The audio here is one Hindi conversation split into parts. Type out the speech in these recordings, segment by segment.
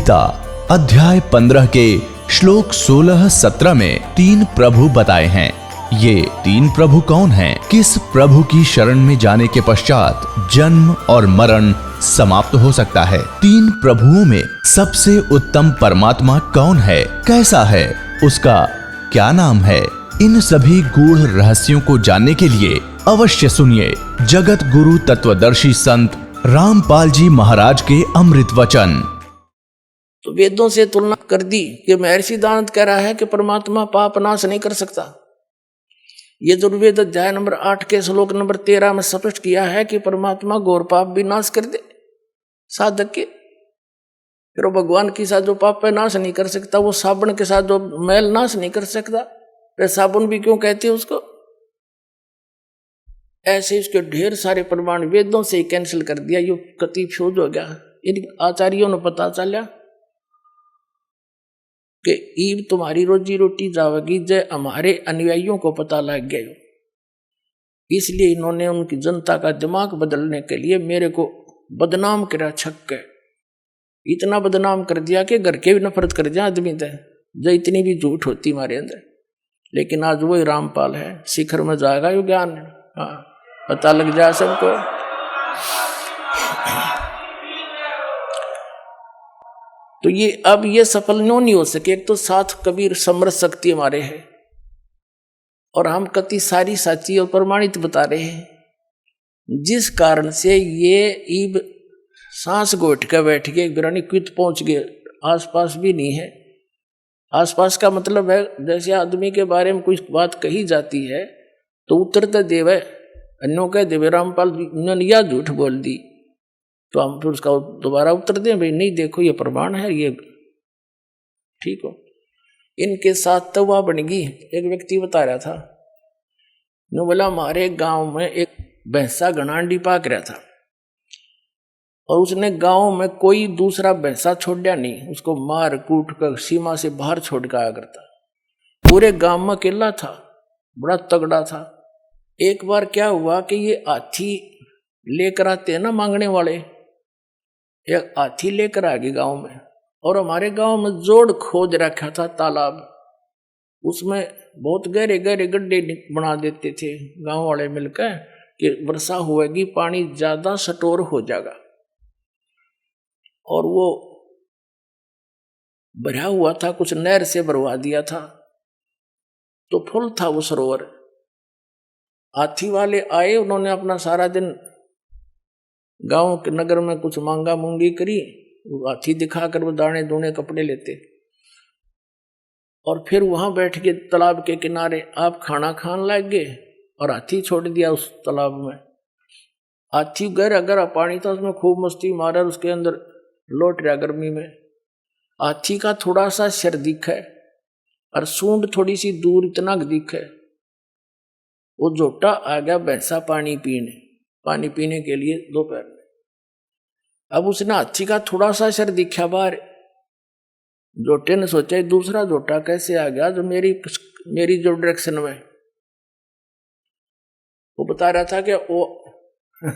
गीता अध्याय 15 के श्लोक 16-17 में 3 प्रभु बताए हैं। ये 3 प्रभु कौन हैं? किस प्रभु की शरण में जाने के पश्चात जन्म और मरण समाप्त हो सकता है? 3 प्रभुओं में सबसे उत्तम परमात्मा कौन है? कैसा है? उसका क्या नाम है? इन सभी गूढ़ रहस्यों को जानने के लिए अवश्य सुनिए जगत गुरु तत्वदर्शी संत रामपाल जी महाराज के अमृत वचन। तो वेदों से तुलना कर दी कि महर्षि दानत कह रहा है कि परमात्मा पाप नाश नहीं कर सकता। ये दुर्वेद अध्याय नंबर 8 के श्लोक नंबर 13 में स्पष्ट किया है कि परमात्मा घोर पाप भी नाश कर दे साधक के। फिर वो भगवान के साथ जो पाप है नाश नहीं कर सकता, वो साबुन के साथ जो मैल नाश नहीं कर सकता, फिर साबुन भी क्यों कहते हैं उसको? ऐसे इसके ढेर सारे प्रमाण वेदों से ही कैंसिल कर दिया। ये कति फ्यूज हो गया। इन आचार्यों ने पता चला कि ईब तुम्हारी रोजी रोटी जावेगी, जय हमारे अनुयायियों को पता लग गया। इसलिए इन्होंने उनकी जनता का दिमाग बदलने के लिए मेरे को बदनाम करा, छक्के इतना बदनाम कर दिया कि घर के भी नफरत कर दिया आदमी थे, जो इतनी भी झूठ होती हमारे अंदर। लेकिन आज वही रामपाल है, शिखर में जाएगा यो ज्ञान। हाँ, पता लग जाए सबको। तो ये अब ये सफल नहीं हो सके। एक तो 7 कबीर समरस शक्ति हमारे है और हम कति सारी साची और प्रमाणित बता रहे हैं, जिस कारण से ये ईब सांस घोट कर बैठ गए, ग्रहणी क्वित पहुंच गए, आसपास भी नहीं है। आसपास का मतलब है जैसे आदमी के बारे में कोई बात कही जाती है तो उत्तर देव अन्यों कह देवे रामपाल ने यह झूठ बोल दी, तो हम फिर उसका दोबारा उत्तर दें, भाई नहीं देखो ये प्रमाण है, ये ठीक हो। इनके साथ तो वह बन गई। एक व्यक्ति बता रहा था, नो बोला हमारे गांव में एक भैंसा घनांडी पाक रहा था और उसने गांव में कोई दूसरा भैंसा छोड़ा नहीं, उसको मार कूट कर सीमा से बाहर छोड़ के आया करता। पूरे गांव में अकेला था, बड़ा तगड़ा था। एक बार क्या हुआ कि ये हाथी लेकर आते हैं ना मांगने वाले, एक हाथी लेकर आ गए गांव में, और हमारे गांव में जोड़ खोद रखा था तालाब, उसमें बहुत गहरे गहरे गड्ढे बना देते थे गांव वाले मिलकर कि वर्षा होएगी पानी ज्यादा स्टोर हो जाएगा। और वो भरा हुआ था, कुछ नहर से भरवा दिया था, तो फुल था वो सरोवर। हाथी वाले आए, उन्होंने अपना सारा दिन गांव के नगर में कुछ मांगा मूंगी करी, हाथी दिखाकर वो दाने दूने कपड़े लेते और फिर वहां बैठ के तालाब के किनारे आप खाना खान लग गए और हाथी छोड़ दिया उस तालाब में। हाथी गहरा गहरा पानी था, उसमें खूब मस्ती मारा, उसके अंदर लौट रहा गर्मी में। हाथी का थोड़ा सा सिर दिखा और सूंड थोड़ी सी दूर इतना दिखा। वो जोटा आ गया भैंसा पानी पीने के लिए दोपहर में। अब उसने हाथी का थोड़ा सा सिर दिखा बाहर। जोटे ने सोचा दूसरा जोटा कैसे आ गया जो मेरी जो डायरेक्शन में। वो बता रहा था कि वो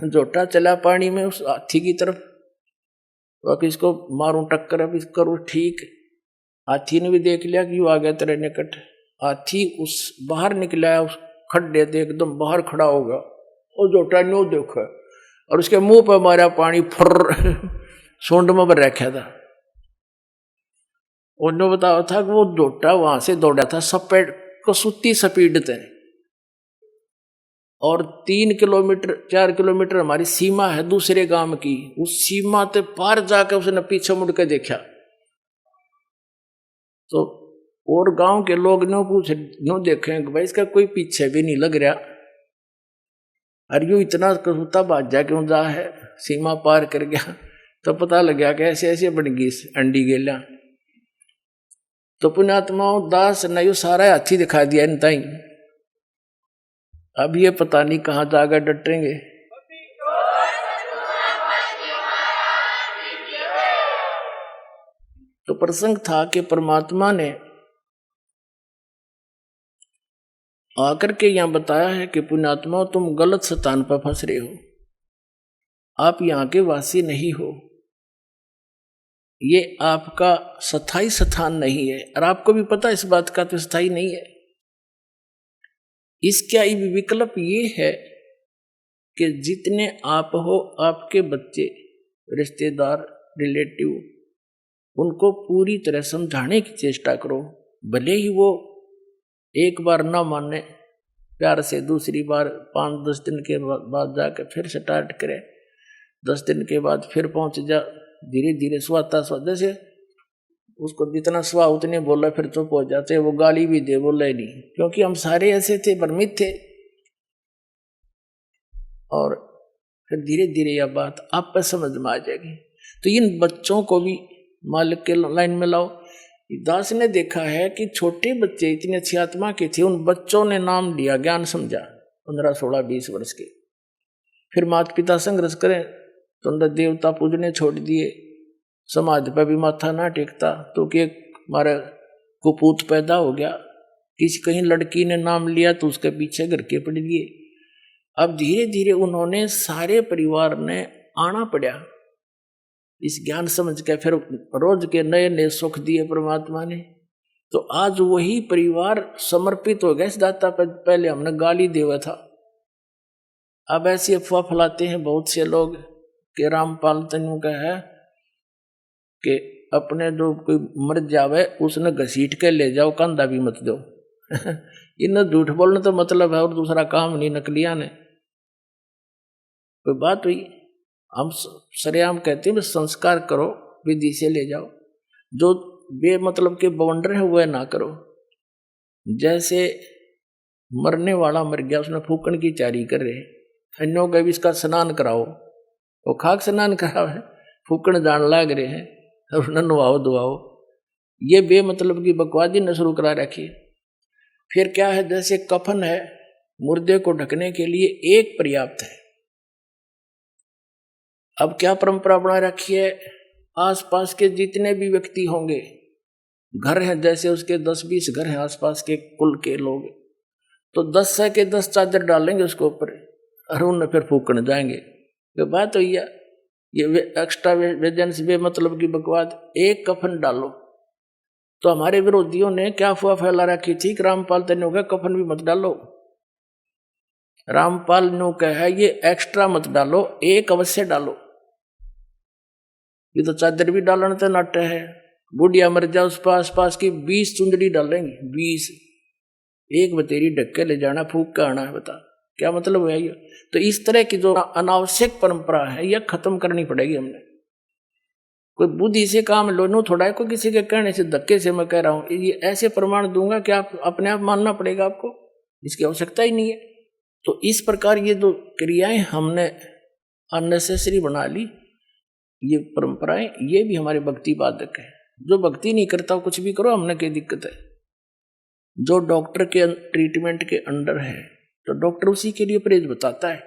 जोटा चला पानी में उस हाथी की तरफ, तो इसको मारूं टक्कर, अब इसको करूं ठीक। हाथी ने भी देख लिया कि वो आ गया तेरे निकट। हाथी उस बाहर निकला, उस खड्डे से एकदम बाहर खड़ा होगा और जोटा नो देखा और उसके मुंह पर मारा पानी, फर सूंड में भर रखा था। उन्होंने बताया था कि वो जोटा वहां से दौड़ा था सपेट को सुती स्पीड थे, और 3 किलोमीटर 4 किलोमीटर हमारी सीमा है दूसरे गांव की, उस सीमा ते पार जाकर उसने पीछे मुड़ के देखा। तो और गांव के लोग नो पूछे नो देखे कि भाई इसका कोई पीछे भी नहीं लग रहा, और यूं इतना कसूता बाजा क्यों जा है, सीमा पार कर गया। तो पता लग गया कि ऐसे ऐसे बन गई अंडी गेला। तो पुण्यात्माओं दास ने यू सारा हाथी दिखा दिया इन ताई। अब ये पता नहीं कहाँ जाकर डटेंगे। तो प्रसंग था कि परमात्मा ने आकर के यहां बताया है कि पुण्यात्मा तुम गलत स्थान पर फंस रहे हो, आप यहां के वासी नहीं हो। ये आपका स्थायी स्थान नहीं है, और आपको भी पता इस बात का, तो स्थायी नहीं है। इसका विकल्प ये है कि जितने आप हो, आपके बच्चे, रिश्तेदार, रिलेटिव, उनको पूरी तरह समझाने की चेष्टा करो। भले ही वो एक बार ना माने, प्यार से दूसरी बार 5-10 दिन के बाद जाकर फिर स्टार्ट करे, 10 दिन के बाद फिर पहुंच जा, धीरे धीरे स्वाता स्वा, जैसे उसको जितना स्वा उतने बोला, फिर चुप हो जाते, वो गाली भी दे बोला ही नहीं, क्योंकि हम सारे ऐसे थे, भ्रमित थे। और फिर धीरे धीरे यह बात आप पर समझ में आ जाएगी। तो इन बच्चों को भी मालिक के लाइन में लाओ। दास ने देखा है कि छोटे बच्चे इतनी अच्छी आत्मा के थे, उन बच्चों ने नाम लिया, ज्ञान समझा, 15, 16, 20 वर्ष के। फिर माता पिता संघर्ष करें तो अंदर देवता पूजने छोड़ दिए, समाज पर भी माथा ना टेकता, तो कि हमारा कुपूत पैदा हो गया। किसी कहीं लड़की ने नाम लिया तो उसके पीछे घर के पड़ दिए। अब धीरे धीरे उन्होंने सारे परिवार ने आना पड़ा इस ज्ञान समझ के, फिर रोज के नए नए सुख दिए परमात्मा ने। तो आज वही परिवार समर्पित हो गया इस दाता पर। पहले हमने गाली देवा था, अब ऐसी अफवाह फैलाते हैं बहुत से लोग कि रामपाल तनु का है कि अपने जो कोई मर जावे उसने घसीट के ले जाओ, कंधा भी मत दो। इन्हें झूठ बोलने तो मतलब है और दूसरा काम नहीं, नकलिया ने। कोई बात हुई, हम सरेआम कहते हैं बस संस्कार करो, विधि से ले जाओ, जो बेमतलब के बवंडर है वह ना करो। जैसे मरने वाला मर गया, उसने फूकन की चारी कर रहे, अन्यों का भी इसका स्नान कराओ, वो खाक स्नान कराओ है, फूकन जान लाग रहे हैं, और उन्हें नवाओ दुआओ। ये बेमतलब की बकवादी न शुरू करा रखी। फिर क्या है, जैसे कफन है, मुर्दे को ढकने के लिए एक पर्याप्त है। अब क्या परंपरा बना रखी है, आसपास के जितने भी व्यक्ति होंगे, घर हैं, जैसे उसके 10-20 घर हैं आसपास के कुल के लोग, तो 10 से के 10 चादर डालेंगे उसके ऊपर, और उन्हें फिर फूकने जाएंगे। ये बात हुई है, ये एक्स्ट्रा वेजेंस बेमतलब की बकवाद। एक कफन डालो, तो हमारे विरोधियों ने क्या अफवाह फैला रखी थी कि रामपाल तनु का कफन भी मत डालो। रामपाल नु का है ये एक्स्ट्रा मत डालो, एक अवश्य डालो। ये तो चादर भी डालने तो नाट्य है, बुढ़िया मर जाओ उस पास की 20 चुंदड़ी डालेंगे, 20, एक बतेरी ढक के ले जाना, फूक के आना है। बता क्या मतलब है ये। तो इस तरह की जो अनावश्यक परंपरा है यह खत्म करनी पड़ेगी हमने। कोई बुद्धि से काम लो, नो थोड़ा है कोई किसी के कहने से धक्के से मैं कह रहा हूं, ये ऐसे प्रमाण दूंगा कि आप अपने आप मानना पड़ेगा आपको, इसकी आवश्यकता ही नहीं है। तो इस प्रकार ये जो क्रियाएं हमने अननेसेसरी बना ली, ये परंपराएं, ये भी हमारे भक्ति बाधक है। जो भक्ति नहीं करता कुछ भी करो, हमने क्या दिक्कत है। जो डॉक्टर के ट्रीटमेंट के अंडर है तो डॉक्टर उसी के लिए परहेज बताता है।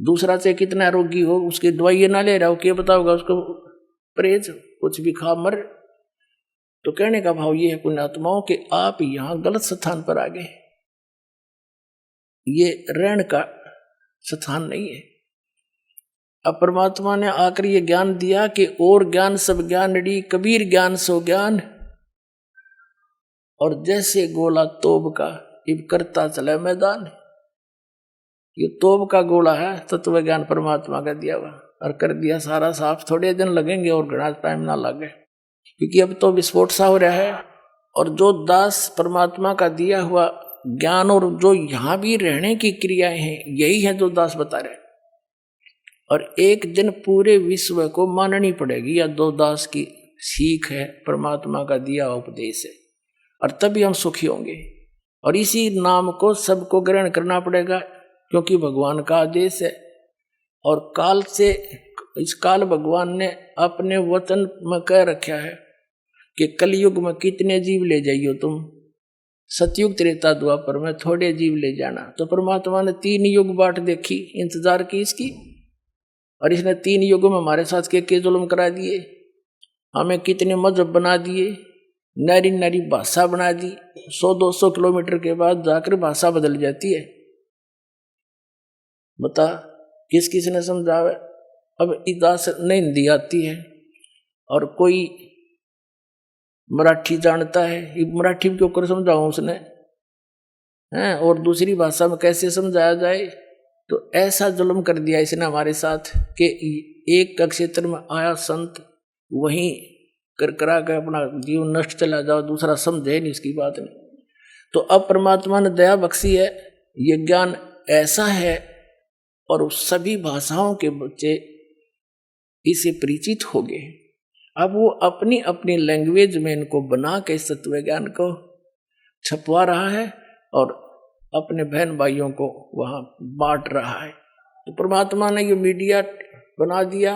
दूसरा से कितना रोगी हो उसकी दवाई ना ले रहा हो, क्या बताओगा उसको परहेज, कुछ भी खा मर। तो कहने का भाव ये है पुण्यात्माओं कि आप यहां गलत स्थान पर आ गए, ये रहने का स्थान नहीं है। अब परमात्मा ने आकर ये ज्ञान दिया कि और ज्ञान सब ज्ञानड़ी, कबीर ज्ञान सो ज्ञान, और जैसे गोला तोब का इब करता चले मैदान। ये तोब का गोला है, तत्व ज्ञान परमात्मा का दिया हुआ, और कर दिया सारा साफ। थोड़े दिन लगेंगे और घना टाइम ना लगे, क्योंकि अब तो विस्फोट सा हो रहा है। और जो दास परमात्मा का दिया हुआ ज्ञान और जो यहां भी रहने की क्रियाएं हैं, यही है जो दास बता रहे। और एक दिन पूरे विश्व को माननी पड़ेगी या दो दास की सीख है, परमात्मा का दिया उपदेश है, और तभी हम सुखी होंगे। और इसी नाम को सबको ग्रहण करना पड़ेगा, क्योंकि भगवान का आदेश है। और काल से इस काल भगवान ने अपने वचन में कह रखा है कि कलयुग में कितने जीव ले जाइयो तुम, सतयुग त्रेता द्वापर में थोड़े जीव ले जाना। तो परमात्मा ने 3 युग बाट देखी, इंतजार की इसकी, और इसने 3 युगों में हमारे साथ के जुल्म करा दिए, हमें कितने मजहब बना दिए, नरी नरी भाषा बना दी। 100-200 किलोमीटर के बाद जाकर भाषा बदल जाती है। बता किस किस ने समझावे। अब इदास नहीं हिंदी आती है, और कोई मराठी जानता है, ये मराठी में क्यों कर समझाऊं उसने हैं, और दूसरी भाषा में कैसे समझाया जाए। तो ऐसा जुल्म कर दिया इसने हमारे साथ कि एक का क्षेत्र में आया संत वहीं कर करा के अपना जीवन नष्ट चला जाओ, दूसरा समझे नहीं इसकी बात नहीं। तो अब परमात्मा ने दया बख्शी है, ये ज्ञान ऐसा है और सभी भाषाओं के बच्चे इसे परिचित हो गए। अब वो अपनी अपनी लैंग्वेज में इनको बना के इस तत्व ज्ञान को छपवा रहा है और अपने बहन भाइयों को वहां बांट रहा है। तो परमात्मा ने ये मीडिया बना दिया।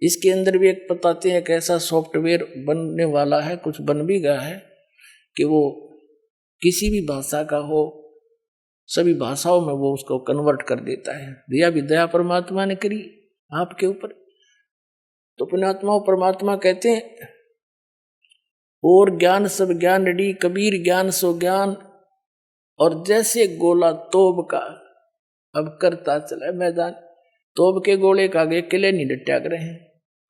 इसके अंदर भी एक बताते हैं कैसा सॉफ्टवेयर बनने वाला है, कुछ बन भी गया है कि वो किसी भी भाषा का हो, सभी भाषाओं में वो उसको कन्वर्ट कर देता है। दया भी दया परमात्मा ने करी आपके ऊपर। तो पुण्यात्मा परमात्मा कहते हैं और ज्ञान सब ज्ञान डी कबीर ज्ञान सो ज्ञान, और जैसे गोला तोब का अब करता चला मैदान। तोब के गोले का आगे किले नहीं डटा करे हैं,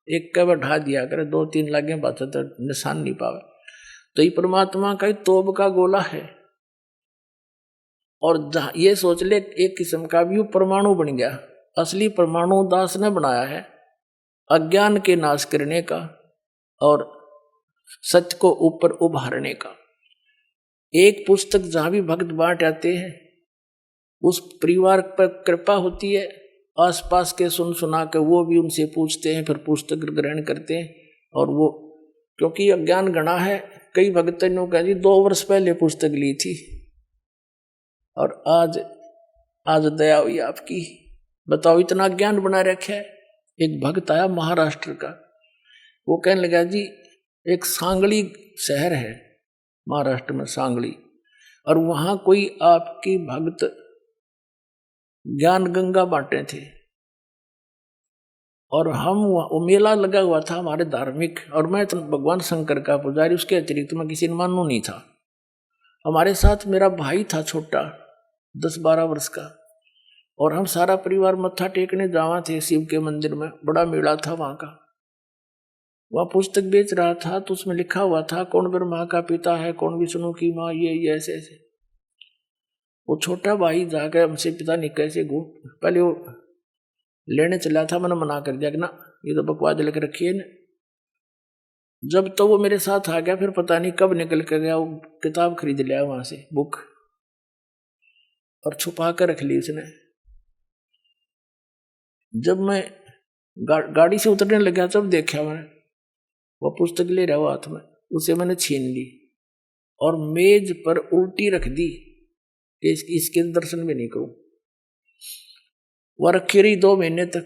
एक का बढ़ा दिया करे, दो तीन लागे बात तो निशान नहीं पावे। तो ये परमात्मा का ही तोब का गोला है। और ये सोच ले एक किस्म का भी परमाणु बन गया। असली परमाणु दास ने बनाया है अज्ञान के नाश करने का और सत्य को ऊपर उभारने का। एक पुस्तक जहां भी भक्त बांट आते हैं उस परिवार पर कृपा होती है, आसपास के सुन सुना के वो भी उनसे पूछते हैं, फिर पुस्तक ग्रहण करते हैं। और वो क्योंकि अज्ञान गणा है, कई भक्त ने कहा जी 2 वर्ष पहले पुस्तक ली थी और आज दया हुई आपकी, बताओ इतना ज्ञान बना रखा है। एक भक्त आया महाराष्ट्र का, वो कहने लगा जी एक सांगली शहर है महाराष्ट्र में, सांगली, और वहां कोई आपकी भक्त ज्ञान गंगा बांटे थे और हम वो मेला लगा हुआ था हमारे धार्मिक, और मैं तो भगवान शंकर का पुजारी, उसके अतिरिक्त मैं किसी ने मानू नहीं था। हमारे साथ मेरा भाई था छोटा 10-12 वर्ष का, और हम सारा परिवार मत्था टेकने जावा थे शिव के मंदिर में, बड़ा मेला था वहां का। वह पुस्तक बेच रहा था तो उसमें लिखा हुआ था कौन ब्रह्मा का पिता है, कौन विष्णु की माँ, ये ऐसे ऐसे। वो छोटा भाई जाकर हमसे पिता नहीं कैसे पहले वो लेने चला था, मैंने मना कर दिया कि ना ये तो बकवास लिख रखी है ना। जब तो वो मेरे साथ आ गया, फिर पता नहीं कब निकल कर गया, वो किताब खरीद लिया वहां से बुक और छुपा कर रख ली उसने। जब मैं गाड़ी से उतरने लगा तब देखा मैंने वो पुस्तक ले रहा हुआ हाथ में, उसे मैंने छीन ली और मेज पर उल्टी रख दी, इसके दर्शन भी नहीं करूं। वह रखी रही 2 महीने तक।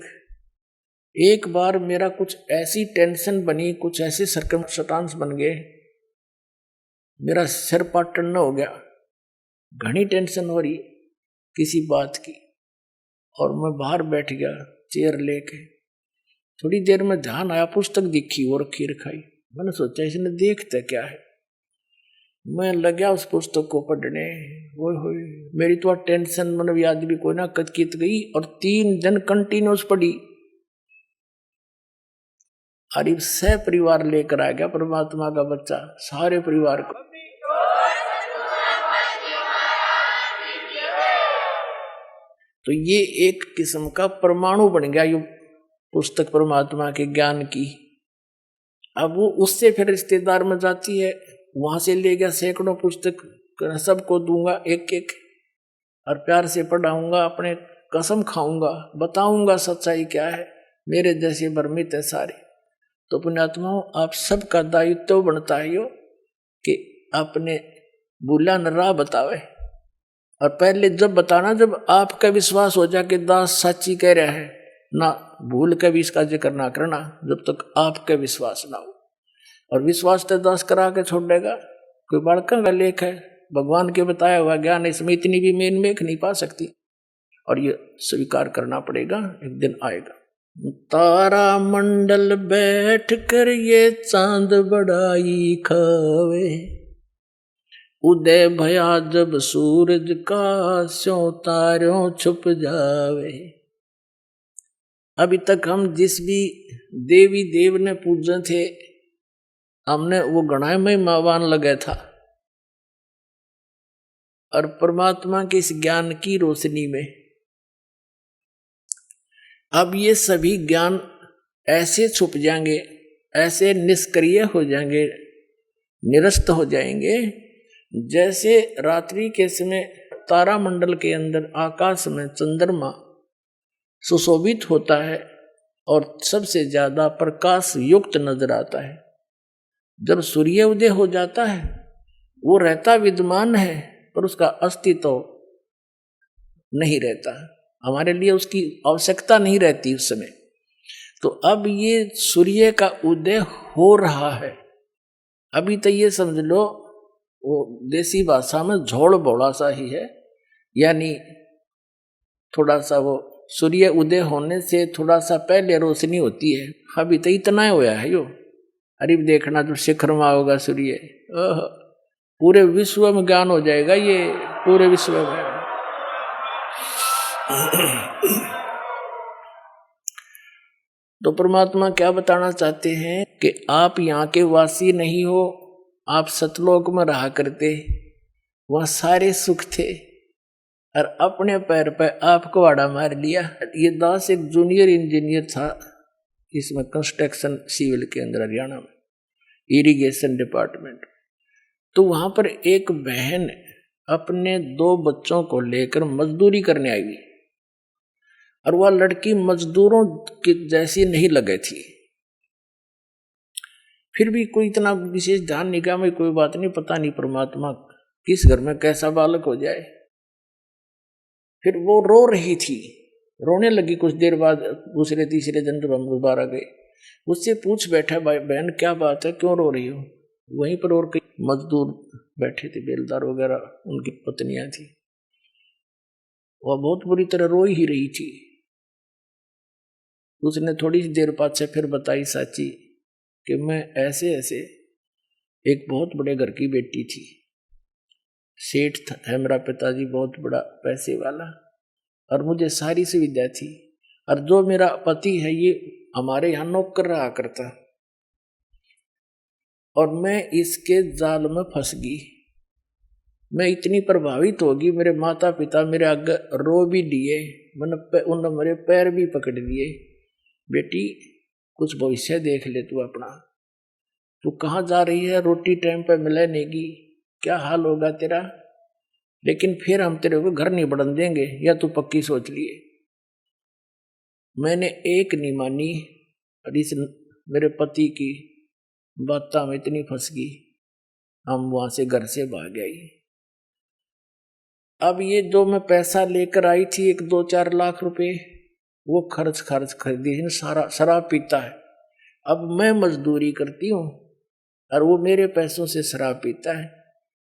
एक बार मेरा कुछ ऐसी टेंशन बनी, कुछ ऐसे सर्कमस्टांस बन गए, मेरा सिर पाटन न हो गया, घनी टेंशन हो रही किसी बात की, और मैं बाहर बैठ गया चेयर लेके। थोड़ी देर में ध्यान आया, पुस्तक दिखी वो रखी रखाई। मैंने सोचा इसने देखता क्या है, मैं लगा उस पुस्तक को पढ़ने। वो मेरी तो टेंशन मतलब याद भी कोई ना कचकित गई, और 3 दिन कंटिन्यूस पढ़ी। अरे सह परिवार लेकर आ गया परमात्मा का बच्चा, सारे परिवार को। तो ये एक किस्म का परमाणु बन गया ये पुस्तक परमात्मा के ज्ञान की। अब वो उससे फिर रिश्तेदार में जाती है, वहां से ले गया सैकड़ों पुस्तक, सबको दूंगा एक एक और प्यार से पढ़ाऊंगा, अपने कसम खाऊंगा, बताऊंगा सच्चाई क्या है, मेरे जैसे भ्रमित है सारे। तो पुण्यात्माओं आप सबका दायित्व बनता है यो कि अपने भूला न राह बतावे, और पहले जब बताना जब आपका विश्वास हो जाए कि दास सच्ची कह रहा है, ना भूल के भी इसका जिक्र ना करना जब तक आपका विश्वास ना हो। और विश्वास तो दास करा के छोड़ देगा, कोई बड़का का लेख है, भगवान के बताया हुआ ज्ञान, इसमें इतनी भी मेन मेख नहीं पा सकती, और ये स्वीकार करना पड़ेगा, एक दिन आएगा। तारा मंडल बैठ कर ये चांद बड़ाई खावे, उदय भया जब सूरज का स्यों तारों छुप जावे। अभी तक हम जिस भी देवी देव ने पूजे थे, हमने वो गणाय में मावान लगे था, और परमात्मा के इस ज्ञान की रोशनी में अब ये सभी ज्ञान ऐसे छुप जाएंगे, ऐसे निष्क्रिय हो जाएंगे, निरस्त हो जाएंगे, जैसे रात्रि के समय तारामंडल के अंदर आकाश में चंद्रमा सुशोभित होता है और सबसे ज्यादा प्रकाश युक्त नजर आता है। जब सूर्य उदय हो जाता है, वो रहता विद्यमान है पर उसका अस्तित्व नहीं रहता, हमारे लिए उसकी आवश्यकता नहीं रहती उस समय। तो अब ये सूर्य का उदय हो रहा है। अभी तो ये समझ लो वो देसी भाषा में झोल बोला सा ही है, यानी थोड़ा सा वो सूर्य उदय होने से थोड़ा सा पहले रोशनी होती है। अभी तो इतना होया है यो, अरे देखना जो शिखर में होगा सूर्य, पूरे विश्व में ज्ञान हो जाएगा ये, पूरे विश्व में। तो परमात्मा क्या बताना चाहते हैं कि आप यहाँ के वासी नहीं हो, आप सतलोक में रहा करते, वहाँ सारे सुख थे, और अपने पैर पर आपको आड़ा मार लिया। ये दास एक जूनियर इंजीनियर था इसमें, कंस्ट्रक्शन सिविल के अंदर, हरियाणा में इरिगेशन डिपार्टमेंट। तो वहां पर एक बहन अपने 2 बच्चों को लेकर मजदूरी करने आई हुई, और वह लड़की मजदूरों की जैसी नहीं लगे थी। फिर भी कोई इतना विशेष ध्यान नहीं किया, मैं कोई बात नहीं, पता नहीं परमात्मा किस घर में कैसा बालक हो जाए। फिर वो रो रही थी, रोने लगी। कुछ देर बाद दूसरे तीसरे दिन जब हम दोबारा गए, उससे पूछ बैठा, बहन क्या बात है, क्यों रो रही हो? वहीं पर और कई मजदूर बैठे थे, बेलदार वगैरह, उनकी पत्नियां थी। वह बहुत बुरी तरह रो ही रही थी। उसने थोड़ी सी देर बाद से फिर बताई साची कि मैं ऐसे ऐसे एक बहुत बड़े घर की बेटी थी, सेठ है मेरा पिताजी, बहुत बड़ा पैसे वाला, और मुझे सारी सुविधा थी, और जो मेरा पति है ये हमारे यहाँ नौकर रहा करता, और मैं इसके जाल में फंस गई। मैं इतनी प्रभावित होगी, मेरे माता पिता मेरे आगे रो भी दिए, उन्होंने मेरे पैर भी पकड़ लिए, बेटी कुछ भविष्य देख ले तू अपना, तू कहाँ जा रही है, रोटी टाइम पे मिले नहीं, क्या हाल होगा तेरा, लेकिन फिर हम तेरे को घर नहीं बढ़न देंगे, या तू पक्की सोच लिए। मैंने एक नहीं मानी, और इस मेरे पति की बात में इतनी फंस गई, हम वहां से घर से भाग आई। अब ये जो मैं पैसा लेकर आई थी, 1-2-4 लाख रुपए, वो खर्च खरीदी, सारा शराब पीता है। अब मैं मजदूरी करती हूँ और वो मेरे पैसों से शराब पीता है,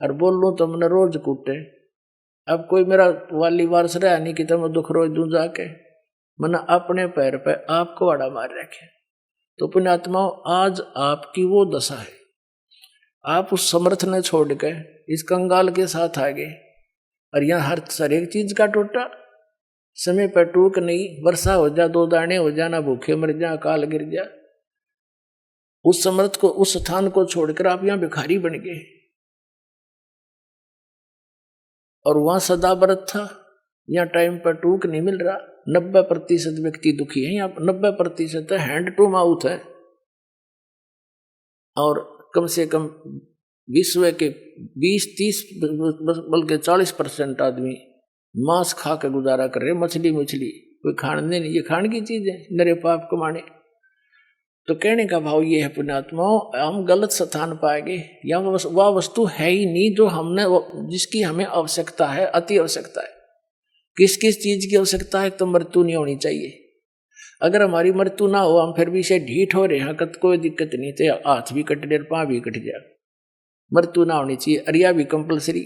और बोल लूँ तो मैंने रोज कूटे। अब कोई मेरा वाली वारस रहा नहीं कि मैं दुख रोज दूं जाके, मैंने अपने पैर पे आपको आड़ा मार रखे। तो पुण्यात्माओं, आज आपकी वो दशा है, आप उस समर्थ ने छोड़ के इस कंगाल के साथ आ गए, और यहाँ हर एक चीज का टोटा, समय पर टूक नहीं, वर्षा हो जा, 2 दाने हो जा, ना भूखे मर जा, अकाल गिर जा। उस समर्थ को, उस स्थान को छोड़कर आप यहाँ भिखारी बन गए, और वहां सदा व्रत था, यहाँ टाइम पर टूक नहीं मिल रहा। 90% व्यक्ति दुखी है, यहाँ 90% हैंड टू माउथ है, और कम से कम विश्व के 20-30 बल्कि 40% आदमी मांस खा के गुजारा कर रहे, मछली कोई खाने नहीं, ये खाने की चीज है, नरे पाप कमाने। तो कहने का भाव ये है पुण्यात्माओं, हम गलत स्थान पाएंगे, या वह वस्तु है ही नहीं जो हमने, जिसकी हमें आवश्यकता है, अति आवश्यकता है। किस किस चीज की आवश्यकता है? तो मृत्यु नहीं होनी चाहिए। अगर हमारी मृत्यु ना हो, हम फिर भी से ढीठ हो रहे हैं, कोई दिक्कत नहीं, तो हाथ भी कट जाए, पाँव भी कट जाए, मृत्यु ना होनी चाहिए। अरिया भी कंपलसरी।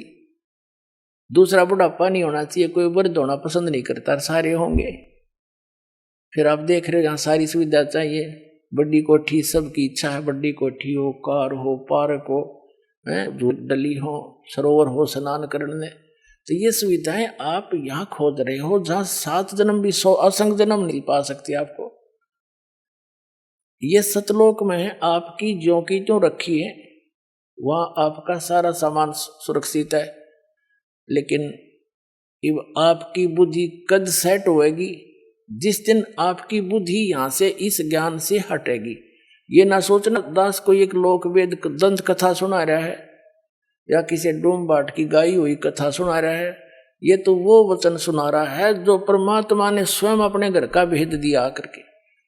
दूसरा, बुढ़ापा नहीं होना चाहिए, कोई वृद्ध होना पसंद नहीं करता, सारे होंगे। फिर आप देख रहे हो यहाँ सारी सुविधा चाहिए, बड़ी कोठी, सबकी इच्छा है बड़ी कोठी हो, कार हो, पार्क हो, डली हो, सरोवर हो स्नान करने, तो ये सुविधाएं आप यहां खोज रहे हो जहां 7 जन्म भी 100 असंख्य जन्म नहीं पा सकती आपको। ये सतलोक में आपकी ज्यों की त्यों रखी है, वहां आपका सारा सामान सुरक्षित है। लेकिन आपकी बुद्धि कद सेट होएगी जिस दिन आपकी बुद्धि यहां से इस ज्ञान से हटेगी। ये ना सोचना दास को एक लोक वेद दंत कथा सुना रहा है या किसी डोम बाट की गाई हुई कथा सुना रहा है। ये तो वो वचन सुना रहा है जो परमात्मा ने स्वयं अपने घर का भेद दिया आकर के,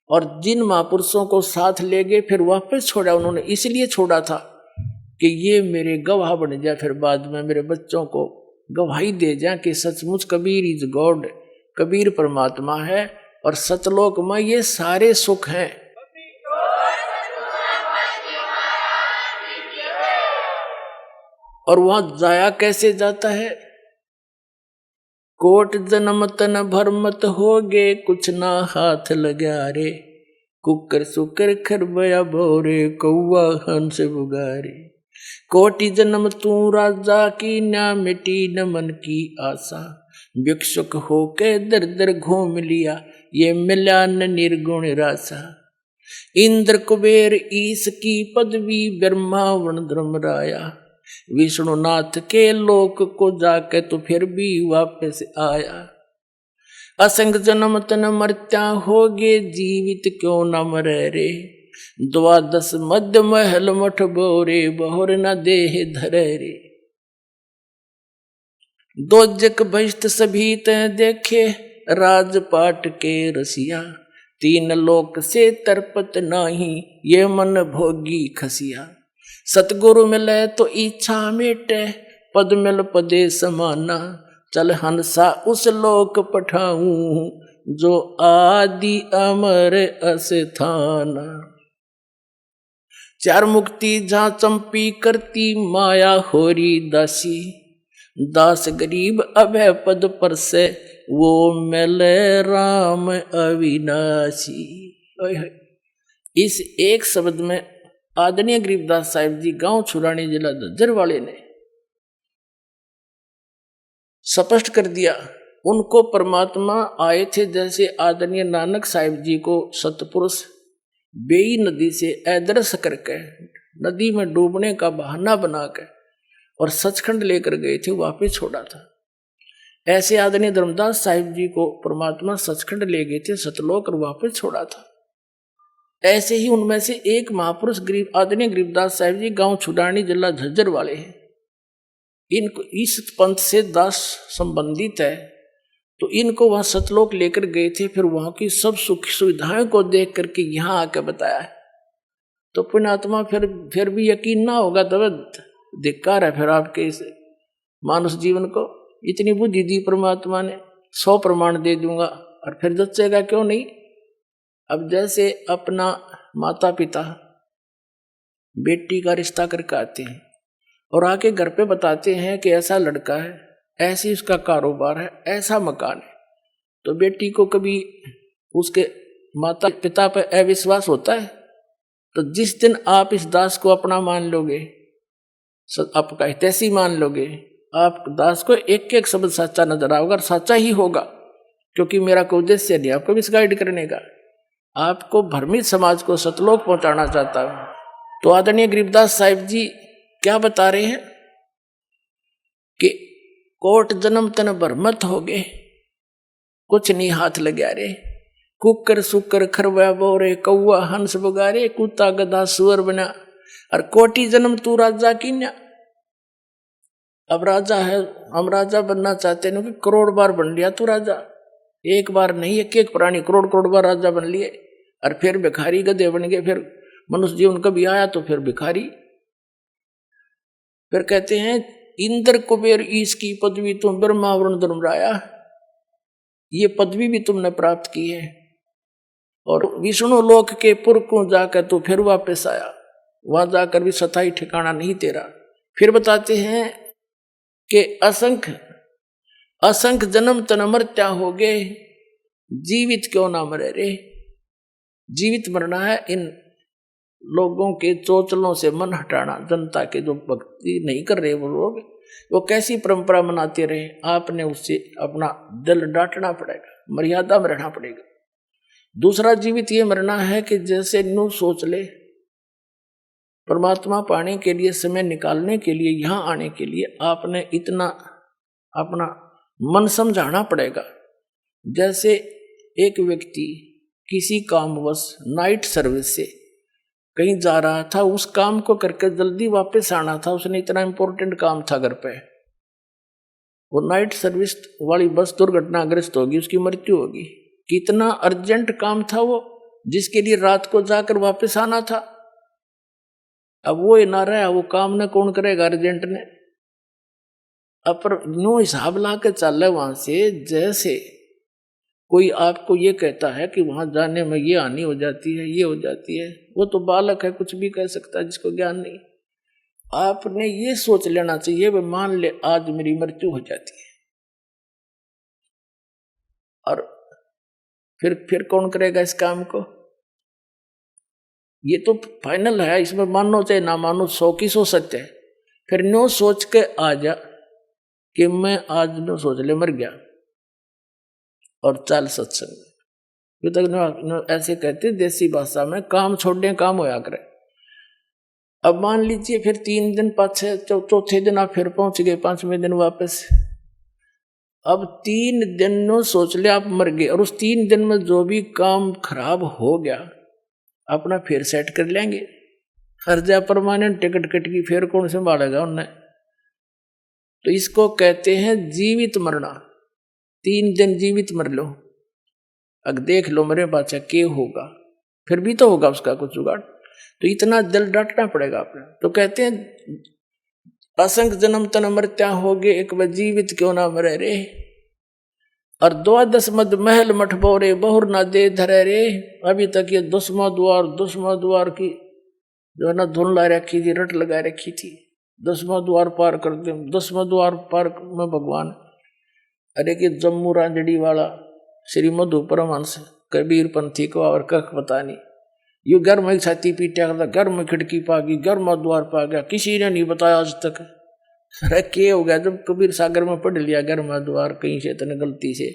और जिन महापुरुषों को साथ ले गए फिर वापस छोड़ा। उन्होंने इसलिए छोड़ा था कि ये मेरे गवाह बन जाए, फिर बाद में मेरे बच्चों को गवाही दे जाए कि सचमुच कबीर इज गॉड, कबीर परमात्मा है और सतलोक में ये सारे सुख हैं। और वहां जाया कैसे जाता है? कोट जन्म तन भरमत होगे, कुछ ना हाथ लगा रे, कुकर सुकर खरबया भोरे, कौआ हंस बुगारे। कोटि जन्म तू राजा की, ना मिटी न मन की आशा, भिक्षुक होके दर दर घूम लिया, ये मिला न निर्गुण रासा। इंद्र कुबेर ईश की पदवी, ब्रह्मा वन धर्मराया, विष्णुनाथ के लोक को जाके तो फिर भी वापस आया। असंख्य जन्म तन मर्त्या होगे, जीवित क्यों न मरे रे, द्वादश मध्य महल मठ बोरे, बहुर न देह धरे रे। दोजक बहिष्ठ सभी तय देखे, राजपाट के रसिया, तीन लोक से तरपत नाही, ये मन भोगी खसिया। सतगुरु मिले तो इच्छा मेटे, पद मिल पदे समाना, चल हंसा उस लोक पठाऊं, जो आदि अमर अस्थाना। चार मुक्ति जहाँ चंपी करती, माया होरी दासी, दास गरीब अभय पद पर से, वो मिले राम अविनाशी। इस एक शब्द में आदरणीय गरीबदास साहिब जी गांव छुरानी जिला झज्जर वाले ने स्पष्ट कर दिया। उनको परमात्मा आए थे, जैसे आदरणीय नानक साहिब जी को सतपुरुष बेई नदी से अदृश्य करके नदी में डूबने का बहाना बनाकर और सचखंड लेकर गए थे, वापस छोड़ा था। ऐसे आदरणीय धर्मदास साहिब जी को परमात्मा सचखंड ले गए थे सतलोक और वापस छोड़ा था। ऐसे ही उनमें से एक महापुरुष आदरणीय गरीबदास साहिब जी गांव छुडानी जिला झज्जर वाले हैं। इनको इस पंथ से दास संबंधित है, तो इनको वहां सतलोक लेकर गए थे। फिर वहां की सब सुख सुविधाओं को देख करके यहाँ आकर बताया है। तो पुण्यात्मा फिर भी यकीन ना होगा तो धिक्कार है फिर आपके इस मानुष जीवन को। इतनी बुद्धि दी परमात्मा ने, 100 प्रमाण दे दूंगा और फिर जचेगा क्यों नहीं। अब जैसे अपना माता पिता बेटी का रिश्ता करके आते हैं और आके घर पे बताते हैं कि ऐसा लड़का है, ऐसी उसका कारोबार है, ऐसा मकान है, तो बेटी को कभी उसके माता पिता पर अविश्वास होता है? तो जिस दिन आप इस दास को अपना मान लोगे, आपका हितैषी मान लोगे, आप दास को एक एक शब्द सच्चा नजर आओगा और सच्चा ही होगा, क्योंकि मेरा कोई उद्देश्य नहीं आपको मिसगाइड करने का। आपको भ्रमित समाज को सतलोक पहुंचाना चाहता हूं। तो आदरणीय गरीबदास साहिब जी क्या बता रहे हैं कि कोट जन्म तन भरमत हो गए, कुछ नहीं हाथ लगा रे, कुकर सुकर खरवा बोरे, कौआ हंस बुगारे, कुत्ता गधा सुअर बना, और कोटि जन्म तू राजा की न्या। अब राजा है, हम राजा बनना चाहते हैं कि करोड़ बार बन लिया तू राजा, एक बार नहीं, एक एक प्राणी करोड़ करोड़ बार राजा बन लिए, और फिर भिखारी गधे बन गए। फिर मनुष्य जीवन कभी आया तो फिर भिखारी। फिर कहते हैं इंद्र कुबेर ईश की पदवी तुम ब्रह्मा वरुण धर्मराया, ये पदवी भी तुमने प्राप्त की है, और विष्णु लोक के पुर को जाकर तो फिर वापस आया, वहां जाकर भी सताई ठिकाना नहीं तेरा। फिर बताते हैं कि असंख्य जन्म तन मर्त्या हो गए, जीवित क्यों ना मरे रे। जीवित मरना है इन लोगों के चोचलों से मन हटाना, जनता के जो भक्ति नहीं कर रहे वो लोग, वो कैसी परंपरा मनाते रहे, आपने उससे अपना दिल डांटना पड़ेगा, मर्यादा में रहना पड़ेगा। दूसरा जीवित ये मरना है कि जैसे न्यू सोच ले, परमात्मा पाने के लिए, समय निकालने के लिए, यहाँ आने के लिए आपने इतना अपना मन समझाना पड़ेगा। जैसे एक व्यक्ति किसी कामवश नाइट सर्विस से कहीं जा रहा था, उस काम को करके जल्दी वापस आना था, उसने इतना इंपॉर्टेंट काम था घर पे, वो नाइट सर्विस वाली बस दुर्घटनाग्रस्त होगी, उसकी मृत्यु होगी। कितना अर्जेंट काम था वो, जिसके लिए रात को जाकर वापस आना था। अब वो ना रहा, वो काम ने कौन करेगा, अर्जेंट ने। अब पर नो हिसाब ला के चल रहे वहां से, जैसे कोई आपको ये कहता है कि वहां जाने में ये हानि हो जाती है, ये हो जाती है, वो तो बालक है, कुछ भी कह सकता है, जिसको ज्ञान नहीं। आपने ये सोच लेना चाहिए, वे मान ले आज मेरी मृत्यु हो जाती है, और फिर कौन करेगा इस काम को। ये तो फाइनल है, इसमें मानो चाहे ना मानो, 100 की 100 सत्य है। फिर नो सोच के आ जा कि मैं आज नो सोच ले मर गया, और चल सत्संग। ये तक ऐसे कहते देसी भाषा में, काम छोड़ने काम होया करे। अब मान लीजिए फिर 3 दिन पाछे, चौथे दिन आप फिर पहुंच गए, 5वें दिन वापस। अब 3 दिन नो सोच ले आप मर गए, और उस 3 दिन में जो भी काम खराब हो गया अपना फिर सेट कर लेंगे। हर जा परमानेंट टिकट कट की, फिर कौन संभालेगा उन्हें। तो इसको कहते हैं जीवित मरना। 3 दिन जीवित मर लो, अब देख लो मेरे बाचा के होगा, फिर भी तो होगा उसका कुछ जुगाड़। तो इतना दिल डांटना पड़ेगा आपने। तो कहते हैं असंख्य जन्म तन मरत्या हो गए, एक बार जीवित क्यों ना मरे रे। और 12 मद महल मठ बोरे, बहुर ना दे धरे रे। अभी तक ये 10वां द्वार की जो है ना धुन ला रखी थी, रट लगा रखी थी, 10वां द्वार पार कर दे। 10वां द्वार पार में भगवान, अरे कि जम्मू रांझड़ी वाला श्री मधु परमहंस कबीर पंथी को और कख पता नहीं, यू घर में छाती पीटा करता, घर में खिड़की पा गई, घर में द्वार पा गया, किसी ने नहीं बताया आज तक। अरे क्या हो गया, जब कबीर सागर में पढ़ लिया घर में द्वार, कहीं से इतने गलती से,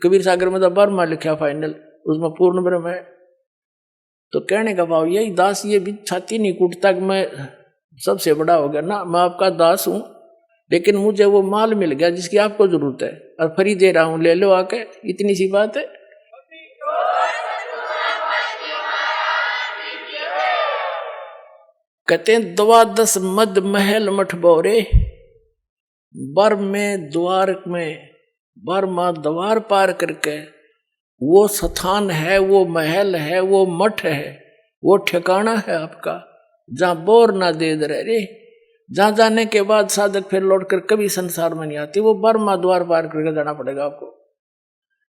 कबीर सागर में तो बर्मा लिखा फाइनल, उसमें पूर्ण ब्रह्म है। तो कहने का भाव यही, दास ये भी छाती नहीं कूटता कि मैं सबसे बड़ा हो गया ना, मैं आपका दास हूं, लेकिन मुझे वो माल मिल गया जिसकी आपको जरूरत है, और फ्री दे रहा हूं, ले लो आके, इतनी सी बात है। कहते हैं 12 मद महल मठ बोरे, बर में द्वार में, बर मां द्वार पार करके वो स्थान है, वो महल है, वो मठ है, वो ठिकाना है आपका, जहां बोर ना दे रहे रे, जहां जाने के बाद साधक फिर लौटकर कभी संसार में नहीं आती, वो बर मां द्वार पार करके जाना पड़ेगा आपको।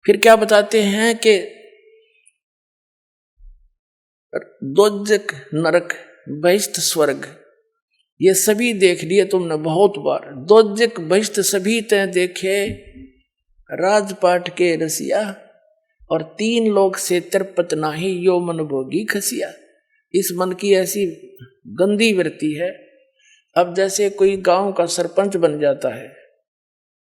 फिर क्या बताते हैं कि दोजक नरक बहिष्ठ स्वर्ग, ये सभी देख लिए तुमने बहुत बार। दोजक बहिष्ठ सभी तय देखे, राजपाट के रसिया, और 3 लोग से तिरपत नाही, यो मन भोगी खसिया। इस मन की ऐसी गंदी वृत्ति है। अब जैसे कोई गांव का सरपंच बन जाता है,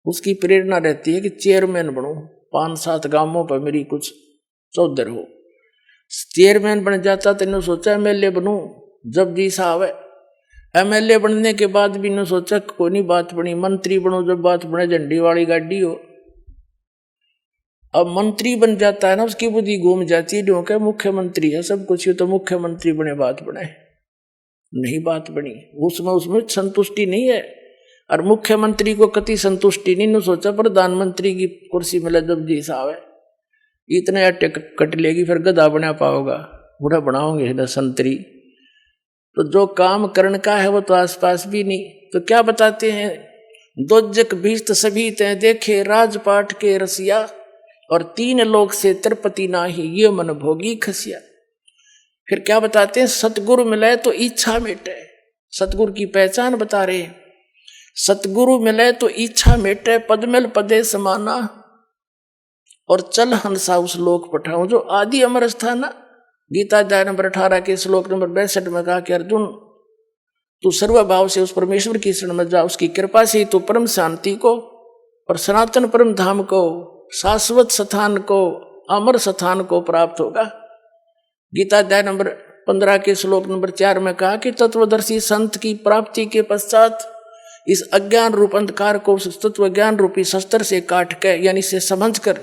उसकी प्रेरणा रहती है कि चेयरमैन बनूं, 5-7 गांवों पर मेरी कुछ चौधर हो। चेयरमैन बन जाता तेने सोचा एमएलए बनूं, जब जी साहब है। एमएलए बनने के बाद भी ने सोचा कोई नहीं बात बनी, मंत्री बनो, जब बात बने झंडी वाली गाड़ी हो। अब मंत्री बन जाता है ना, उसकी बुद्धि घूम जाती है, क्योंकि मुख्यमंत्री है सब कुछ, तो मुख्यमंत्री बने बात बने, नहीं बात बनी, उसमें संतुष्टि नहीं है। और मुख्यमंत्री को कति संतुष्टि नहीं, सोचा प्रधानमंत्री की कुर्सी मिले जब जी साहब है, इतने अट्टे कट लेगी, फिर गधा बना पाओगा, बूढ़ा बनाओगे ना संतरी। तो जो काम करण का है वो तो आसपास भी नहीं। तो क्या बताते हैं, दोजक भीष्ट सभी तय देखे, राजपाट के रसिया, और 3 लोग से तिरपति नाही, ये मन भोगी खसिया। फिर क्या बताते हैं, सतगुरु मिले तो इच्छा मिटे। सतगुरु की पहचान बता रहे, सतगुरु मिले तो इच्छा मिटे, पदमिल पदे समाना, और चल हंसा उस लोक पठाऊं, जो आदि अमर स्थान। गीता अध्याय नंबर 18 के श्लोक नंबर 62 में कहा कि अर्जुन तू सर्वभाव से उस परमेश्वर की शरण में जा, उसकी कृपा से ही तू परम शांति को और सनातन परम धाम को, शाश्वत स्थान को, अमर स्थान को प्राप्त होगा। गीता अध्याय नंबर 15 के श्लोक नंबर 4 में कहा कि तत्वदर्शी संत की प्राप्ति के पश्चात इस अज्ञान रूप अंधकार को उस तत्व ज्ञान रूपी शस्त्र से काट कर, यानी से समझ कर,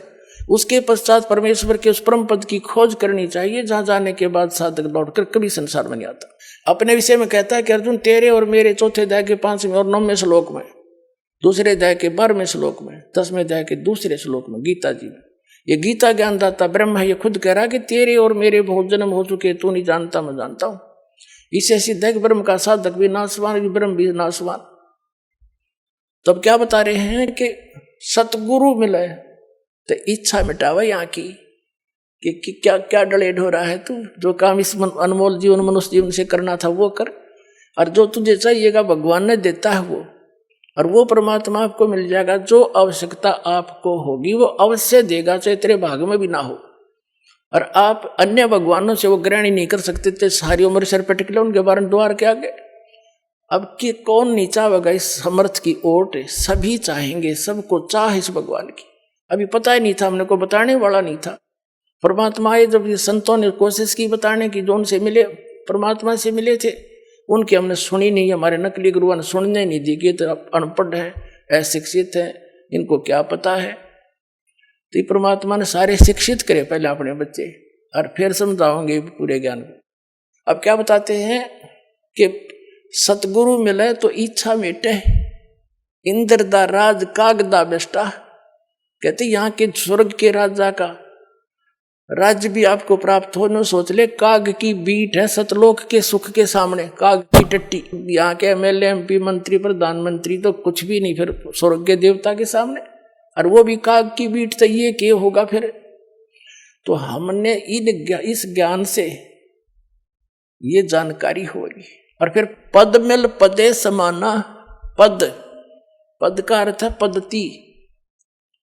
उसके पश्चात परमेश्वर के उस परम पद की खोज करनी चाहिए, जहां जाने के बाद साधक लौटकर कभी संसार में नहीं आता। अपने विषय में कहता है कि अर्जुन, तेरे और मेरे चौथे अध्याय के 5वें और 9वें श्लोक में, दूसरे अध्याय के 12वें श्लोक में, 10वें अध्याय के दूसरे श्लोक में, गीता जी में, ये गीता ज्ञानदाता ब्रह्म है, ये खुद कह रहा कि तेरे और मेरे बहुत जन्म हो चुके, तू नहीं जानता, मैं जानता हूं। इससे सिद्ध है कि ब्रह्म का साधक भी नाशवान, भी ब्रह्म भी नाशवान। तब क्या बता रहे हैं कि सतगुरु मिले तो इच्छा मिटावा यहाँ की कि क्या क्या डले ढो रहा है तू, जो काम इस अनमोल जीवन मनुष्य जीवन से करना था वो कर, और जो तुझे चाहिएगा भगवान ने देता है वो, और वो परमात्मा आपको मिल जाएगा। जो आवश्यकता आपको होगी वो अवश्य देगा, चाहे तेरे भाग में भी ना हो। और आप अन्य भगवानों से वो ग्रहण ही नहीं कर सकते थे, सारी उम्र सर पे टिकले उनके बारे में द्वार के आगे। अब कि कौन नहीं चाहेगा इस समर्थ की ओट, सभी चाहेंगे, सबको चाह इस भगवान की। अभी पता ही नहीं था, हमने को बताने वाला नहीं था। परमात्मा आए जब ये संतों ने कोशिश की बताने की, जो उनसे मिले, परमात्मा से मिले थे, उनकी हमने सुनी नहीं। हमारे नकली गुरुओं ने सुनने नहीं दी कि तो अनपढ़ है, अशिक्षित है, इनको क्या पता है। तो ये परमात्मा ने सारे शिक्षित करे पहले अपने बच्चे, और फिर समझाओगे पूरे ज्ञान को। अब क्या बताते हैं कि सतगुरु मिले तो इच्छा मिटे, इंद्र दा राज कागदा बेस्टा। कहते यहाँ के स्वर्ग के राजा का राज्य भी आपको प्राप्त हो, न सोच ले काग की बीट है सतलोक के सुख के सामने, काग की टट्टी। यहाँ के एमएलए एमपी मंत्री प्रधानमंत्री तो कुछ भी नहीं फिर स्वर्ग के देवता के सामने, और वो भी काग की बीट, तो ये क्या होगा फिर। तो हमने इस ज्ञान से ये जानकारी हो रही। और फिर पद मिल पदे समाना, पद का अर्थ है पद्धति।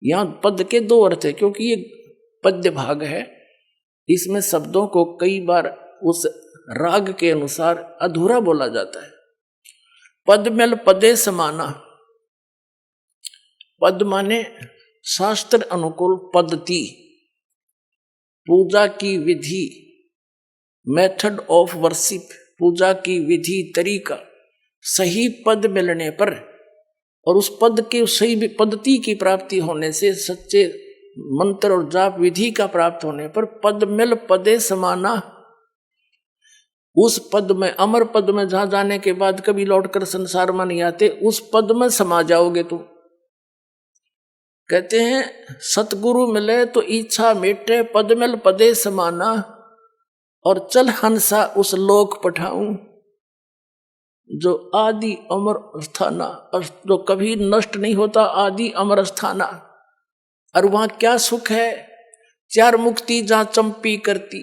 यहां पद के दो अर्थ है, क्योंकि ये पद्य भाग है, इसमें शब्दों को कई बार उस राग के अनुसार अधूरा बोला जाता है। पद मिल पदे समाना, पद माने शास्त्र अनुकूल पद्धति, पूजा की विधि, मेथड ऑफ वर्शिप, पूजा की विधि तरीका। सही पद मिलने पर और उस पद के सही पद्धति की प्राप्ति होने से, सच्चे मंत्र और जाप विधि का प्राप्त होने पर, पद मिल पदे समाना, उस पद में, अमर पद में, जहां जाने के बाद कभी लौटकर संसार में नहीं आते, उस पद में समा जाओगे तुम। कहते हैं सतगुरु मिले तो इच्छा मिटे, पद मिल पदे समाना, और चल हंसा उस लोक पठाऊं, जो आदि अमर स्थाना, जो कभी नष्ट नहीं होता, आदि अमर स्थाना। और वहां क्या सुख है, चार मुक्ति जहां चंपी करती,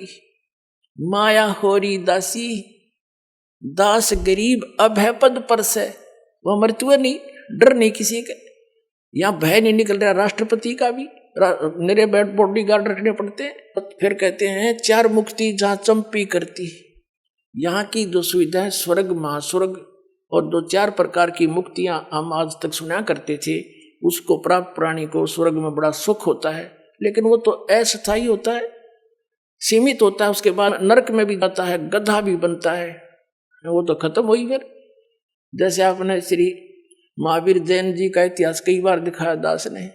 माया होरी दासी, दास गरीब अभय पद पर से। वह मृत्यु नहीं, डर नहीं किसी का, यहां भय नहीं निकल रहा राष्ट्रपति का भी, मेरे बॉडी गार्ड रखने पड़ते हैं। फिर कहते हैं चार मुक्ति जहां चंपी करती, यहाँ की जो सुविधाएं स्वर्ग महास्वर्ग और दो चार प्रकार की मुक्तियां हम आज तक सुना करते थे, उसको प्राप्त प्राणी को स्वर्ग में बड़ा सुख होता है, लेकिन वो तो अस्थायी होता है, सीमित होता है। उसके बाद नरक में भी जाता है, गधा भी बनता है, वो तो खत्म हुई फिर। जैसे आपने श्री महावीर जैन जी का इतिहास कई बार दिखाया दास ने,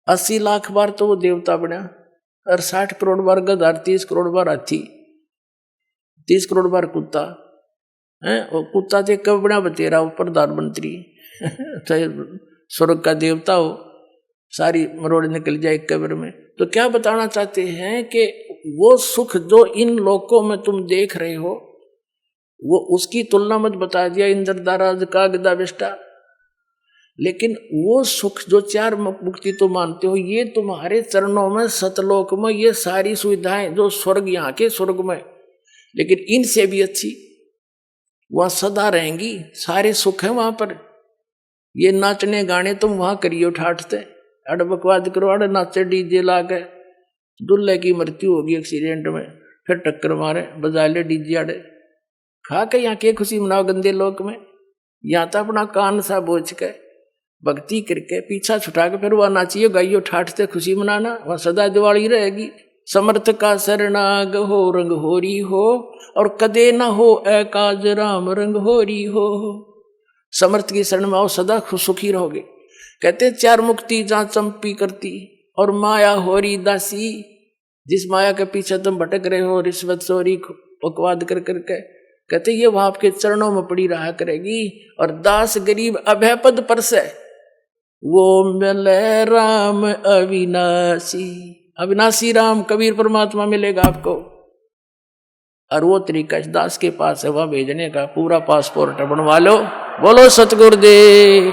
80 लाख बार तो वो देवता बना, और 60 करोड़ बार गधा, 30 करोड़ बार हाथी, 30 करोड़ बार कुत्ता है। और कुत्ता थे कब बना बतेरा हो प्रधानमंत्री, चाहे स्वर्ग का देवता हो, सारी मरोड़ निकल जाए कब्र में। तो क्या बताना चाहते हैं कि वो सुख जो इन लोकों में तुम देख रहे हो, वो उसकी तुलना मत बता दिया इंद्रदाराज का गदा बेस्टा। लेकिन वो सुख जो चार मुक्ति तो मानते हो, ये तुम्हारे चरणों में सतलोक में ये सारी सुविधाएं जो स्वर्ग, यहाँ के स्वर्ग में, लेकिन इनसे भी अच्छी वहां सदा रहेंगी, सारे सुख है वहां पर। ये नाचने गाने तुम वहां करियो ठाठते, अड़ बकवाद करो, अड़ नाचे डीजे ला के, दूल्हे की मृत्यु होगी एक्सीडेंट में, फिर टक्कर मारे बजा ले डीजे अड़े, खा के यहाँ के खुशी मनाओ गंदे लोक में। यहाँ तो अपना कान सा बोझ के भक्ति करके पीछा छुटा के फिर वह नाचियो गाइयो ठाठ से खुशी मनाना, वह सदा दिवाली रहेगी। समर्थ का शरणाग हो रंग होरी हो, और कदे न हो एकाज राम रंग होरी हो। समर्थ की शरण में आओ, सदा सुखी रहोगे। कहते चार मुक्ति जहाँ चंपी करती, और माया होरी दासी। जिस माया के पीछे तुम भटक रहे हो, रिश्वत चोरी पकवाद कर करके, कहते ये वहां आपके चरणों में पड़ी रहा करेगी। और दास गरीब अभय पद पर से वो मिले राम अविनाशी। अविनाशी राम कबीर परमात्मा मिलेगा आपको। और वो तरीका इस दास के पास है, वह भेजने का पूरा पासपोर्ट बनवा लो। बोलो सतगुरुदेव।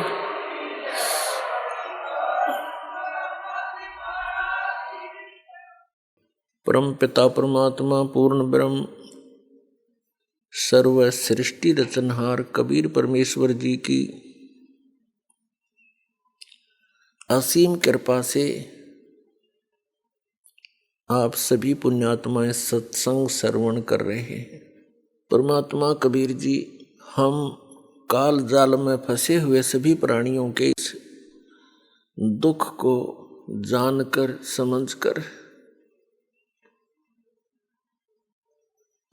परम पिता परमात्मा पूर्ण ब्रह्म सर्व सृष्टि रचनहार कबीर परमेश्वर जी की असीम कृपा से आप सभी पुण्यात्माएं सत्संग श्रवण कर रहे हैं। परमात्मा कबीर जी हम काल जाल में फंसे हुए सभी प्राणियों के इस दुख को जानकर समझकर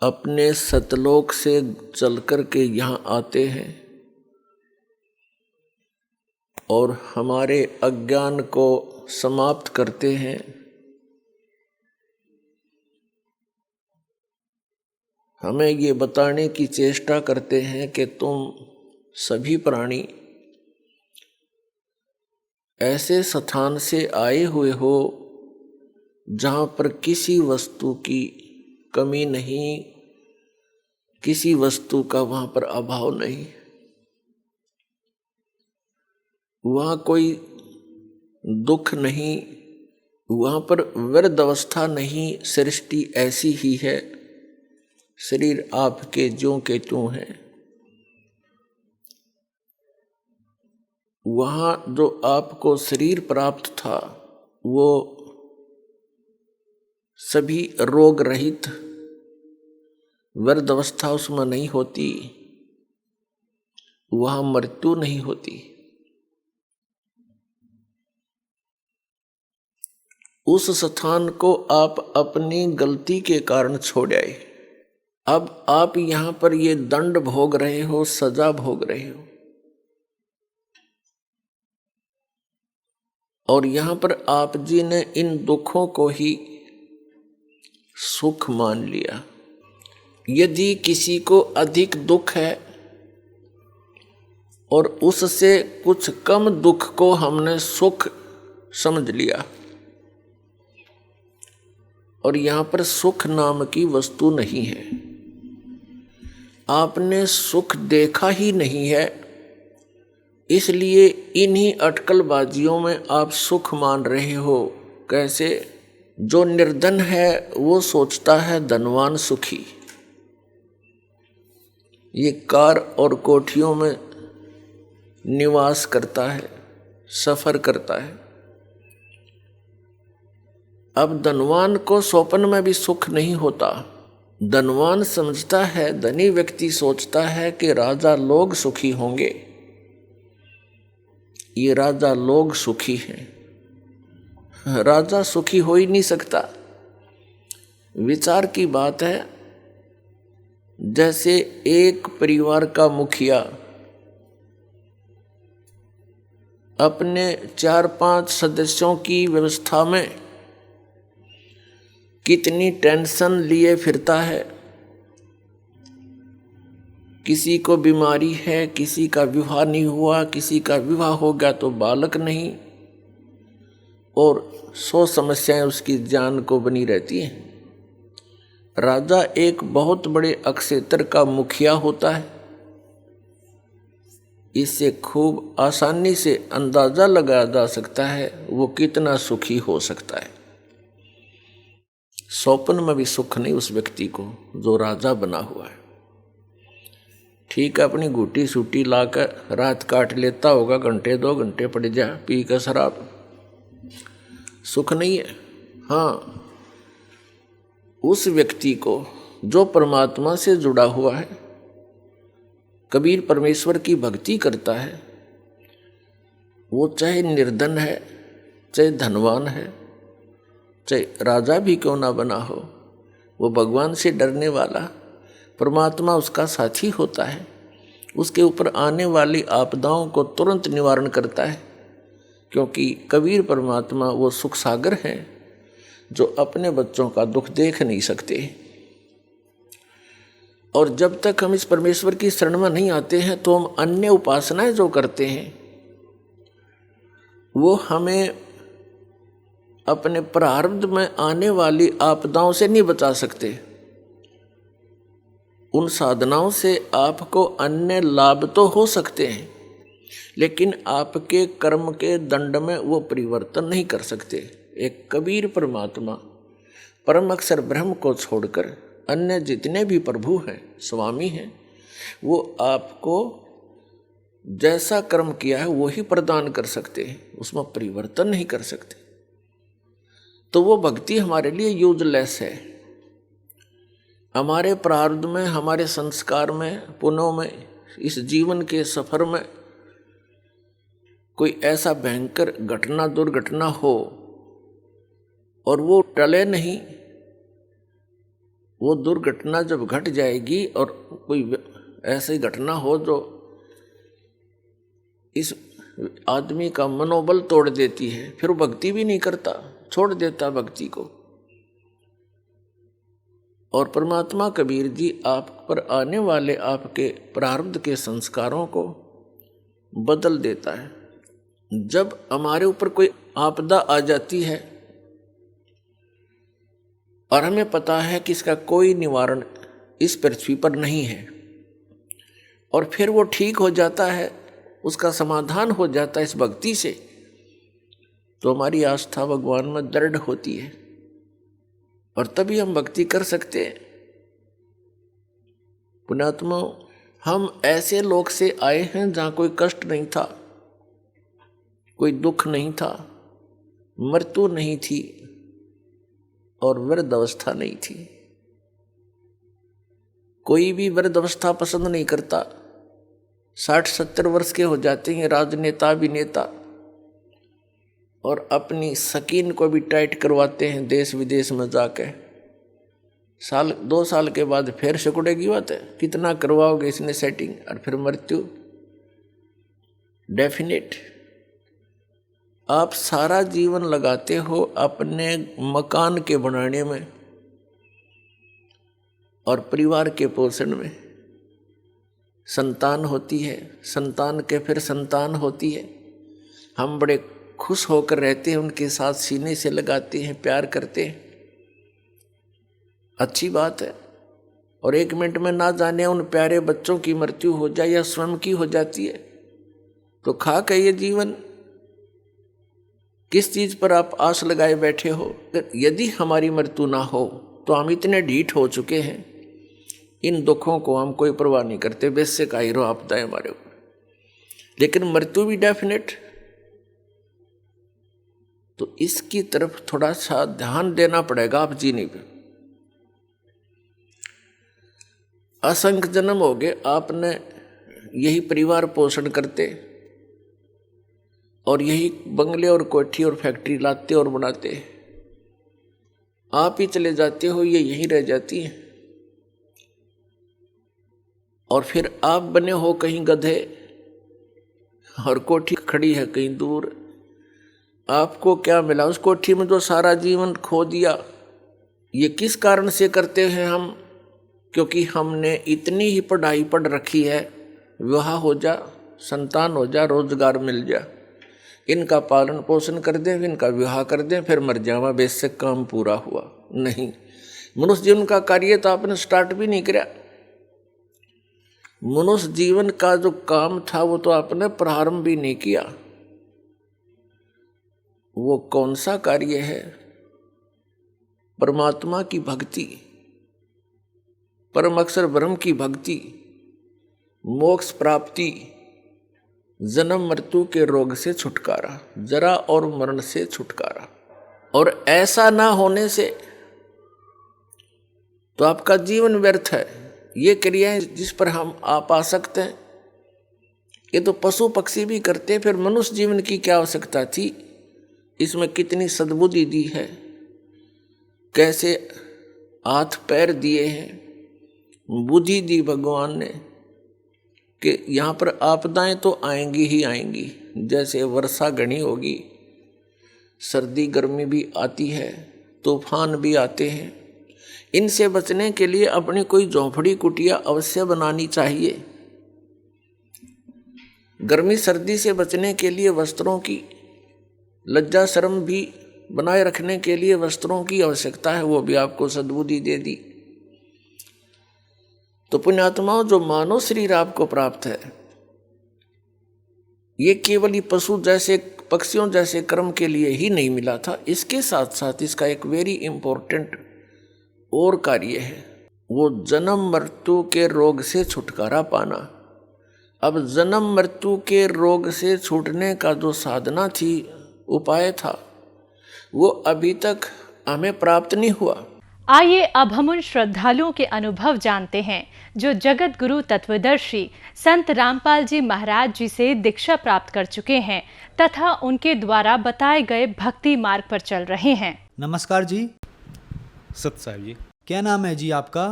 अपने सतलोक से चल कर के यहाँ आते हैं और हमारे अज्ञान को समाप्त करते हैं। हमें ये बताने की चेष्टा करते हैं कि तुम सभी प्राणी ऐसे स्थान से आए हुए हो जहाँ पर किसी वस्तु की कमी नहीं, किसी वस्तु का वहाँ पर अभाव नहीं। वहाँ कोई दुख नहीं, वहाँ पर व्यर्थ अवस्था नहीं। सृष्टि ऐसी ही है, शरीर आपके ज्यों के त्यों हैं। वहाँ जो आपको शरीर प्राप्त था वो सभी रोग रहित, व्यर्थ अवस्था उसमें नहीं होती, वहाँ मृत्यु नहीं होती। उस स्थान को आप अपनी गलती के कारण छोड़ आए। अब आप यहाँ पर ये दंड भोग रहे हो, सजा भोग रहे हो, और यहाँ पर आप जी ने इन दुखों को ही सुख मान लिया। यदि किसी को अधिक दुख है और उससे कुछ कम दुख को हमने सुख समझ लिया, और यहाँ पर सुख नाम की वस्तु नहीं है, आपने सुख देखा ही नहीं है, इसलिए इन्हीं अटकलबाजियों में आप सुख मान रहे हो। कैसे? जो निर्धन है वो सोचता है धनवान सुखी। ये कार और कोठियों में निवास करता है, सफर करता है। अब धनवान को स्वप्न में भी सुख नहीं होता। धनवान समझता है, धनी व्यक्ति सोचता है कि राजा लोग सुखी होंगे। ये राजा लोग सुखी हैं, राजा सुखी हो ही नहीं सकता। विचार की बात है, जैसे एक परिवार का मुखिया अपने 4-5 सदस्यों की व्यवस्था में कितनी टेंशन लिए फिरता है। किसी को बीमारी है, किसी का विवाह नहीं हुआ, किसी का विवाह हो गया तो बालक नहीं, और 100 समस्याएं उसकी जान को बनी रहती हैं। राजा एक बहुत बड़े अक्षेत्र का मुखिया होता है। इससे खूब आसानी से अंदाजा लगाया जा सकता है वो कितना सुखी हो सकता है। स्वप्न में भी सुख नहीं उस व्यक्ति को जो राजा बना हुआ है। ठीक है, अपनी घूटी सूटी लाकर रात काट लेता होगा, घंटे 2 घंटे पड़ जा पी कर शराब, सुख नहीं है। हाँ, उस व्यक्ति को जो परमात्मा से जुड़ा हुआ है, कबीर परमेश्वर की भक्ति करता है, वो चाहे निर्धन है, चाहे धनवान है, चाहे राजा भी क्यों ना बना हो, वो भगवान से डरने वाला, परमात्मा उसका साथी होता है। उसके ऊपर आने वाली आपदाओं को तुरंत निवारण करता है, क्योंकि कबीर परमात्मा वो सुख सागर हैं जो अपने बच्चों का दुख देख नहीं सकते। और जब तक हम इस परमेश्वर की शरण में नहीं आते हैं तो हम अन्य उपासनाएं जो करते हैं वो हमें अपने प्रारब्ध में आने वाली आपदाओं से नहीं बचा सकते। उन साधनाओं से आपको अन्य लाभ तो हो सकते हैं, लेकिन आपके कर्म के दंड में वो परिवर्तन नहीं कर सकते। एक कबीर परमात्मा परम अक्षर ब्रह्म को छोड़कर अन्य जितने भी प्रभु हैं, स्वामी हैं, वो आपको जैसा कर्म किया है वो ही प्रदान कर सकते हैं, उसमें परिवर्तन नहीं कर सकते। तो वो भक्ति हमारे लिए यूजलेस है। हमारे प्रारब्ध में, हमारे संस्कार में, पुण्यों में, इस जीवन के सफर में कोई ऐसा भयंकर घटना, दुर्घटना हो और वो टले नहीं, वो दुर्घटना जब घट जाएगी और कोई ऐसी घटना हो जो इस आदमी का मनोबल तोड़ देती है, फिर वो भक्ति भी नहीं करता, छोड़ देता भक्ति को। और परमात्मा कबीर जी आप पर आने वाले आपके प्रारब्ध के संस्कारों को बदल देता है। जब हमारे ऊपर कोई आपदा आ जाती है और हमें पता है कि इसका कोई निवारण इस पृथ्वी पर नहीं है, और फिर वो ठीक हो जाता है, उसका समाधान हो जाता है इस भक्ति से, तो हमारी आस्था भगवान में दृढ़ होती है और तभी हम भक्ति कर सकते हैं। पुण्यात्मा, हम ऐसे लोक से आए हैं जहाँ कोई कष्ट नहीं था, कोई दुख नहीं था, मृत्यु नहीं थी और वृद्ध अवस्था नहीं थी। कोई भी वृद्ध अवस्था पसंद नहीं करता। 60-70 वर्ष के हो जाते हैं राजनेता, अभिनेता, और अपनी सकीन को भी टाइट करवाते हैं देश विदेश में जाके। 1-2 साल के बाद फिर सिकुड़ेगी बात है, कितना करवाओगे इसने सेटिंग, और फिर मृत्यु डेफिनेट। आप सारा जीवन लगाते हो अपने मकान के बनाने में और परिवार के पोषण में। संतान होती है, संतान के फिर संतान होती है, हम बड़े खुश होकर रहते हैं, उनके साथ सीने से लगाते हैं, प्यार करते हैं, अच्छी बात है। और 1 मिनट में ना जाने उन प्यारे बच्चों की मृत्यु हो जाए या स्वयं की हो जाती है, तो खाक है ये जीवन। किस चीज पर आप आस लगाए बैठे हो? यदि हमारी मृत्यु ना हो तो हम इतने ढीठ हो चुके हैं, इन दुखों को हम कोई परवाह नहीं करते, वैसे का हीरो आपदा है हमारे ऊपर। लेकिन मृत्यु भी डेफिनेट, तो इसकी तरफ थोड़ा सा ध्यान देना पड़ेगा आप जीने पे। असंख्य जन्म हो गए आपने यही परिवार पोषण करते और यही बंगले और कोठी और फैक्ट्री लाते और बनाते, आप ही चले जाते हो, ये यहीं रह जाती है। और फिर आप बने हो कहीं गधे और कोठी खड़ी है कहीं दूर। आपको क्या मिला उस कोठी में जो सारा जीवन खो दिया? ये किस कारण से करते हैं हम? क्योंकि हमने इतनी ही पढ़ाई पढ़ रखी है, विवाह हो जा, संतान हो जा, रोजगार मिल जा, इनका पालन पोषण कर दें, इनका विवाह कर दें, फिर मर जावा, बेशक काम पूरा हुआ। नहीं, मनुष्य जीवन का कार्य तो आपने स्टार्ट भी नहीं किया। मनुष्य जीवन का जो काम था वो तो आपने प्रारंभ भी नहीं किया। वो कौन सा कार्य है? परमात्मा की भक्ति, परम अक्षर ब्रह्म की भक्ति, मोक्ष प्राप्ति, जन्म मृत्यु के रोग से छुटकारा, जरा और मरण से छुटकारा। और ऐसा ना होने से तो आपका जीवन व्यर्थ है। ये क्रियाएं जिस पर हम आप आ सकते हैं ये तो पशु पक्षी भी करते, फिर मनुष्य जीवन की क्या आवश्यकता थी? इसमें कितनी सद्बुद्धि दी है, कैसे हाथ पैर दिए हैं, बुद्धि दी भगवान ने कि यहाँ पर आपदाएं तो आएंगी ही आएंगी। जैसे वर्षा घनी होगी, सर्दी गर्मी भी आती है, तूफान भी आते हैं। इनसे बचने के लिए अपनी कोई झोंपड़ी कुटिया अवश्य बनानी चाहिए। गर्मी सर्दी से बचने के लिए वस्त्रों की, लज्जा शर्म भी बनाए रखने के लिए वस्त्रों की आवश्यकता है, वो भी आपको सद्बुद्धि दे दी। तो पुण्यात्माओं, जो मानव शरीर आपको प्राप्त है, ये केवल ही पशु जैसे, पक्षियों जैसे कर्म के लिए ही नहीं मिला था। इसके साथ साथ इसका एक वेरी इंपॉर्टेंट और कार्य है, वो जन्म मृत्यु के रोग से छुटकारा पाना। अब जन्म मृत्यु के रोग से छूटने का जो साधना थी, उपाय था, वो अभी तक हमें प्राप्त नहीं हुआ। आइए अब हम उन श्रद्धालुओं के अनुभव जानते हैं जो जगत गुरु तत्वदर्शी संत रामपाल जी महाराज जी से दीक्षा प्राप्त कर चुके हैं तथा उनके द्वारा बताए गए भक्ति मार्ग पर चल रहे हैं। नमस्कार जी। सत साहब जी। क्या नाम है जी आपका?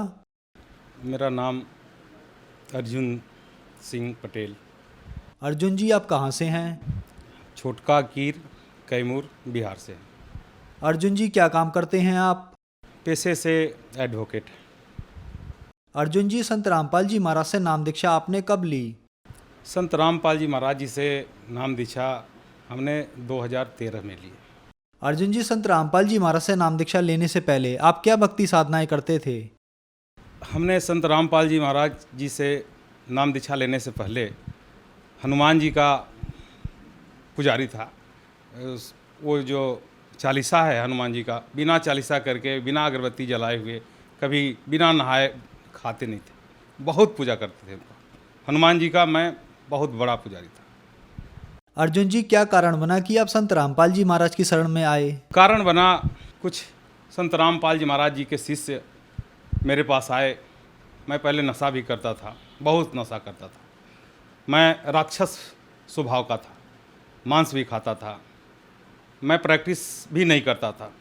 मेरा नाम अर्जुन सिंह पटेल। अर्जुन जी, आप कहाँ से हैं? छोटका कीर, कैमूर, बिहार से। अर्जुन जी, क्या काम करते हैं आप? पेशे से एडवोकेट। अर्जुन जी, संत रामपाल जी महाराज से नाम दीक्षा आपने कब ली? संत रामपाल जी महाराज जी से नाम दीक्षा हमने 2013 में ली। अर्जुन जी, संत रामपाल जी महाराज से नाम दीक्षा लेने से पहले आप क्या भक्ति साधनाएं करते थे? हमने संत रामपाल जी महाराज जी से नाम दीक्षा लेने से पहले हनुमान जी का पुजारी था। वो जो चालीसा है हनुमान जी का, बिना चालीसा करके, बिना अगरबत्ती जलाए हुए, कभी बिना नहाए खाते नहीं थे। बहुत पूजा करते थे उनको। हनुमान जी का मैं बहुत बड़ा पुजारी था। अर्जुन जी, क्या कारण बना कि आप संत रामपाल जी महाराज की शरण में आए? कारण बना, कुछ संत रामपाल जी महाराज जी के शिष्य मेरे पास आए। मैं पहले नशा भी करता था, बहुत नशा करता था। मैं राक्षस स्वभाव का था, मांस भी खाता था। मैं प्रैक्टिस भी नहीं करता था।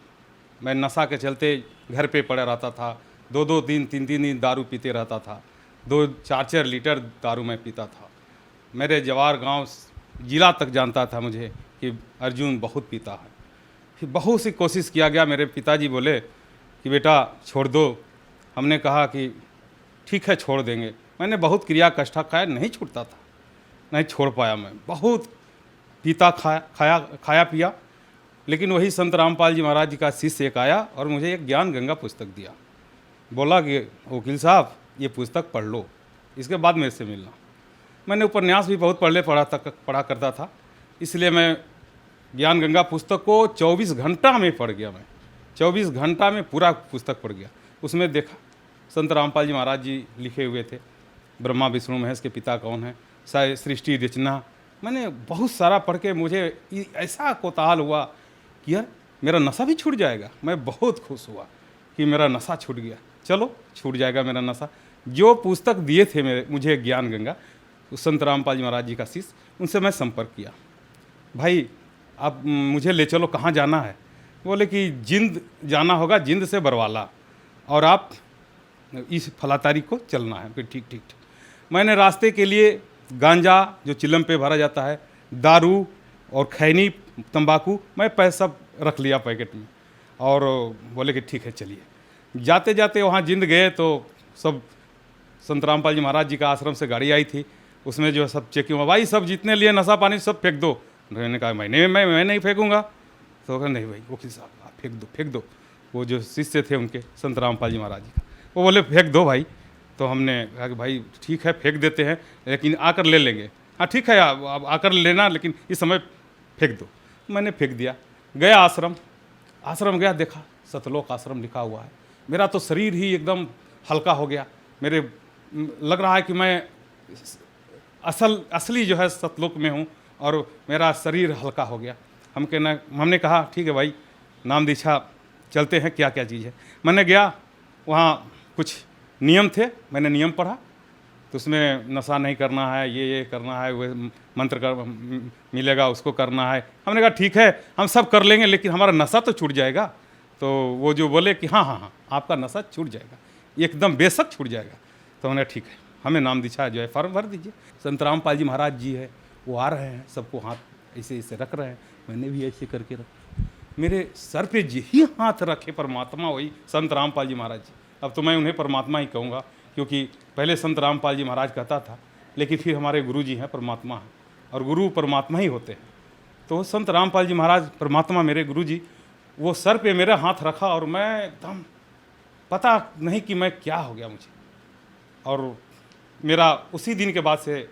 मैं नशा के चलते घर पे पड़ा रहता था। 2-2 दिन 3-3 दिन दारू पीते रहता था। 2-4 लीटर दारू मैं पीता था। मेरे जवार गांव जिला तक जानता था मुझे कि अर्जुन बहुत पीता है। फिर बहुत सी कोशिश किया गया। मेरे पिताजी बोले कि बेटा छोड़ दो। हमने कहा कि ठीक है छोड़ देंगे। मैंने बहुत क्रिया कष्टा खाया, नहीं छूटता था, नहीं छोड़ पाया। मैं बहुत पीता खाया पिया। लेकिन वही संत रामपाल जी महाराज जी का शिष्य एक आया और मुझे एक ज्ञान गंगा पुस्तक दिया। बोला कि वकील साहब ये पुस्तक पढ़ लो, इसके बाद मेरे से मिलना। मैंने उपन्यास भी बहुत पढ़ा करता था, इसलिए मैं ज्ञान गंगा पुस्तक को 24 घंटा में पढ़ गया। मैं 24 घंटा में पूरा पुस्तक पढ़ गया। उसमें देखा संत रामपाल जी महाराज जी लिखे हुए थे, ब्रह्मा विष्णु महेश के पिता कौन है, सृष्टि रचना। मैंने बहुत सारा पढ़ के मुझे ऐसा कोताहल हुआ कि यार मेरा नशा भी छूट जाएगा। मैं बहुत खुश हुआ कि मेरा नशा छूट गया, चलो छूट जाएगा मेरा नशा। जो पुस्तक दिए थे मुझे ज्ञान गंगा, उस संत रामपाल जी महाराज जी का शिष्य, उनसे मैं संपर्क किया। भाई आप मुझे ले चलो, कहाँ जाना है? बोले कि जिंद जाना होगा, जिंद से बरवाला, और आप इस फला तारीख को चलना है। फिर ठीक ठीक ठीक। मैंने रास्ते के लिए गांजा जो चिलम पे भरा जाता है, दारू और खैनी तंबाकू, मैं पैसा सब रख लिया पैकेट में, और बोले कि ठीक है चलिए। जाते जाते वहाँ जिंद गए तो सब संत रामपाल जी महाराज जी का आश्रम से गाड़ी आई थी, उसमें जो सब चेकिंग हुआ। भाई सब जितने लिए नशा पानी सब फेंक दो। मैंने कहा मैं नहीं फेंकूंगा। तो कहा नहीं भाई वकील साहब आप फेंक दो। वो जो शिष्य थे उनके संत रामपाल जी महाराज जी का, वो बोले फेंक दो भाई। तो हमने कहा कि भाई ठीक है फेंक देते हैं, लेकिन आकर ले लेंगे। हाँ ठीक है आप आकर लेना, लेकिन इस समय फेंक दो। मैंने फेंक दिया। गया आश्रम गया, देखा सतलोक आश्रम लिखा हुआ है। मेरा तो शरीर ही एकदम हल्का हो गया। मेरे लग रहा है कि मैं असली जो है सतलोक में हूँ, और मेरा शरीर हल्का हो गया। हमने कहा ठीक है भाई नाम दीक्षा चलते हैं, क्या क्या चीज़ है। मैंने गया, वहाँ कुछ नियम थे, मैंने नियम पढ़ा, तो उसमें नशा नहीं करना है, ये करना है, वो मंत्र कर मिलेगा उसको करना है। हमने कहा ठीक है हम सब कर लेंगे, लेकिन हमारा नशा तो छूट जाएगा। तो वो जो बोले कि हाँ हाँ हाँ आपका नशा छूट जाएगा, एकदम बेशक छूट जाएगा। तो हमने ठीक है, हमें नाम दीक्षा जो है फॉर्म भर दीजिए। संत रामपाल जी महाराज जी है, वो आ रहे हैं, सबको हाथ ऐसे ऐसे रख रहे हैं, मैंने भी ऐसे करके रखा। मेरे सर पे यही हाथ रखे परमात्मा, वही संत रामपाल जी महाराज जी। अब तो मैं उन्हें परमात्मा ही कहूँगा, क्योंकि पहले संत रामपाल जी महाराज कहता था, लेकिन फिर हमारे गुरु जी हैं परमात्मा हैं, और गुरु परमात्मा ही होते हैं। तो संत रामपाल जी महाराज परमात्मा मेरे गुरु जी, वो सर पे मेरा हाथ रखा और मैं एकदम पता नहीं कि मैं क्या हो गया मुझे। और मेरा उसी दिन के बाद से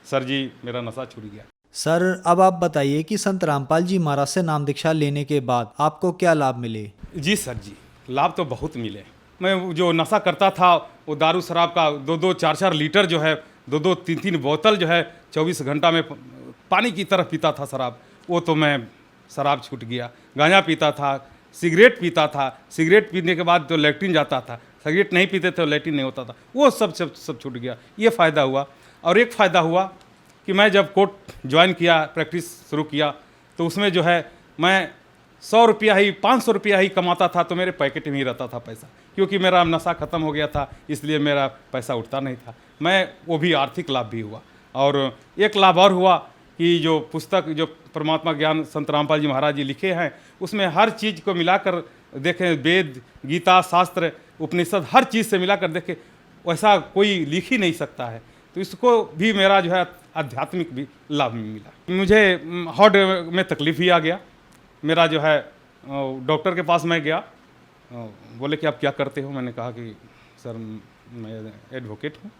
सर जी मेरा नशा छूट गया। सर अब आप बताइए कि संत रामपाल जी महाराज से नाम दीक्षा लेने के बाद आपको क्या लाभ मिले? जी सर जी, लाभ तो बहुत मिले। मैं जो नशा करता था, वो दारू शराब का 2-2 4-4 लीटर जो है, 2-2 3-3 बोतल जो है 24 घंटा में पानी की तरह पीता था शराब, वो तो मैं शराब छूट गया। गांजा पीता था, सिगरेट पीता था, सिगरेट पीने के बाद तो लैट्रिन जाता था, सिगरेट नहीं पीते तो लैट्रिन नहीं होता था, वो सब छूट गया। ये फ़ायदा हुआ। और एक फ़ायदा हुआ कि मैं जब कोर्ट ज्वाइन किया, प्रैक्टिस शुरू किया, तो उसमें जो है मैं 100 रुपया ही 500 रुपया ही कमाता था, तो मेरे पैकेट में ही रहता था पैसा, क्योंकि मेरा नशा ख़त्म हो गया था, इसलिए मेरा पैसा उठता नहीं था। मैं वो भी आर्थिक लाभ भी हुआ। और एक लाभ और हुआ कि जो पुस्तक जो परमात्मा ज्ञान संत रामपाल जी महाराज जी लिखे हैं, उसमें हर चीज़ को मिलाकर देखें, वेद गीता शास्त्र उपनिषद हर चीज़ से मिलाकर देखें, वैसा कोई लिख ही नहीं सकता है। तो इसको भी मेरा जो है आध्यात्मिक भी लाभ मिला। मुझे हार्ट में तकलीफ ही आ गया। मेरा जो है डॉक्टर के पास मैं गया, बोले कि आप क्या करते हो? मैंने कहा कि सर मैं एडवोकेट हूँ।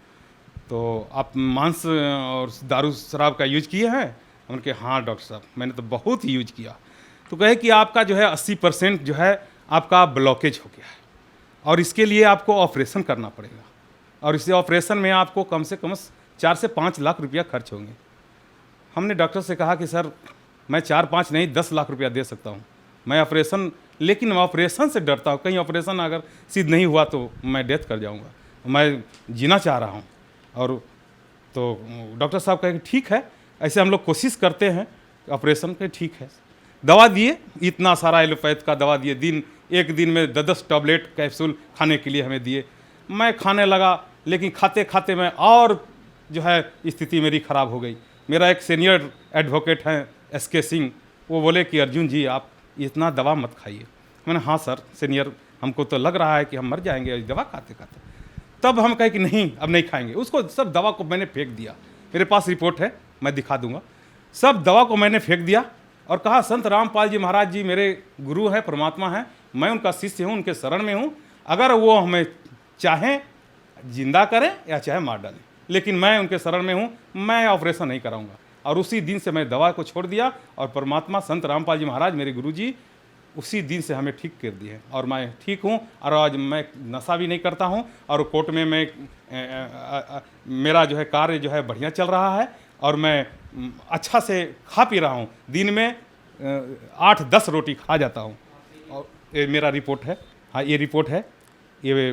तो आप मांस और दारू शराब का यूज किए हैं? उनके हाँ डॉक्टर साहब मैंने तो बहुत यूज किया। तो कहे कि आपका जो है 80% जो है आपका ब्लॉकेज हो गया है, और इसके लिए आपको ऑपरेशन करना पड़ेगा, और इस ऑपरेशन में आपको कम से कम 4 से 5 लाख रुपया खर्च होंगे। हमने डॉक्टर से कहा कि सर मैं 4-5 नहीं 10 लाख रुपया दे सकता हूँ, मैं ऑपरेशन, लेकिन ऑपरेशन से डरता हूँ, कहीं ऑपरेशन अगर सिद्ध नहीं हुआ तो मैं डेथ कर जाऊँगा, मैं जीना चाह रहा हूँ। और तो डॉक्टर साहब कहे कि ठीक है, ऐसे हम लोग कोशिश करते हैं ऑपरेशन के, ठीक है। दवा दिए, इतना सारा एलोपैथ का दवा दिए, एक दिन में 10-10 टैबलेट कैप्सूल खाने के लिए हमें दिए। मैं खाने लगा, लेकिन खाते खाते मैं और जो है स्थिति मेरी ख़राब हो गई। मेरा एक सीनियर एडवोकेट हैं SK सिंह, वो बोले कि अर्जुन जी आप इतना दवा मत खाइए। मैंने हाँ सर सीनियर, हमको तो लग रहा है कि हम मर जाएंगे दवा खाते खाते। तब हम कहे कि नहीं अब नहीं खाएंगे, उसको सब दवा को मैंने फेंक दिया। मेरे पास रिपोर्ट है, मैं दिखा दूंगा। सब दवा को मैंने फेंक दिया और कहा संत रामपाल जी महाराज जी मेरे गुरु हैं, परमात्मा हैं, मैं उनका शिष्य हूँ, उनके शरण में हूँ। अगर वो हमें चाहें जिंदा करें या चाहे मार डालें, लेकिन मैं उनके शरण में हूँ, मैं ऑपरेशन नहीं कराऊंगा। और उसी दिन से मैं दवा को छोड़ दिया, और परमात्मा संत रामपाल जी महाराज मेरे गुरु जी उसी दिन से हमें ठीक कर दिए, और मैं ठीक हूँ। और आज मैं नशा भी नहीं करता हूँ, और कोर्ट में मैं मेरा जो है कार्य जो है बढ़िया चल रहा है, और मैं अच्छा से खा पी रहा हूँ। दिन में 8-10 रोटी खा जाता हूँ। और ये मेरा रिपोर्ट है, हाँ ये रिपोर्ट है। ये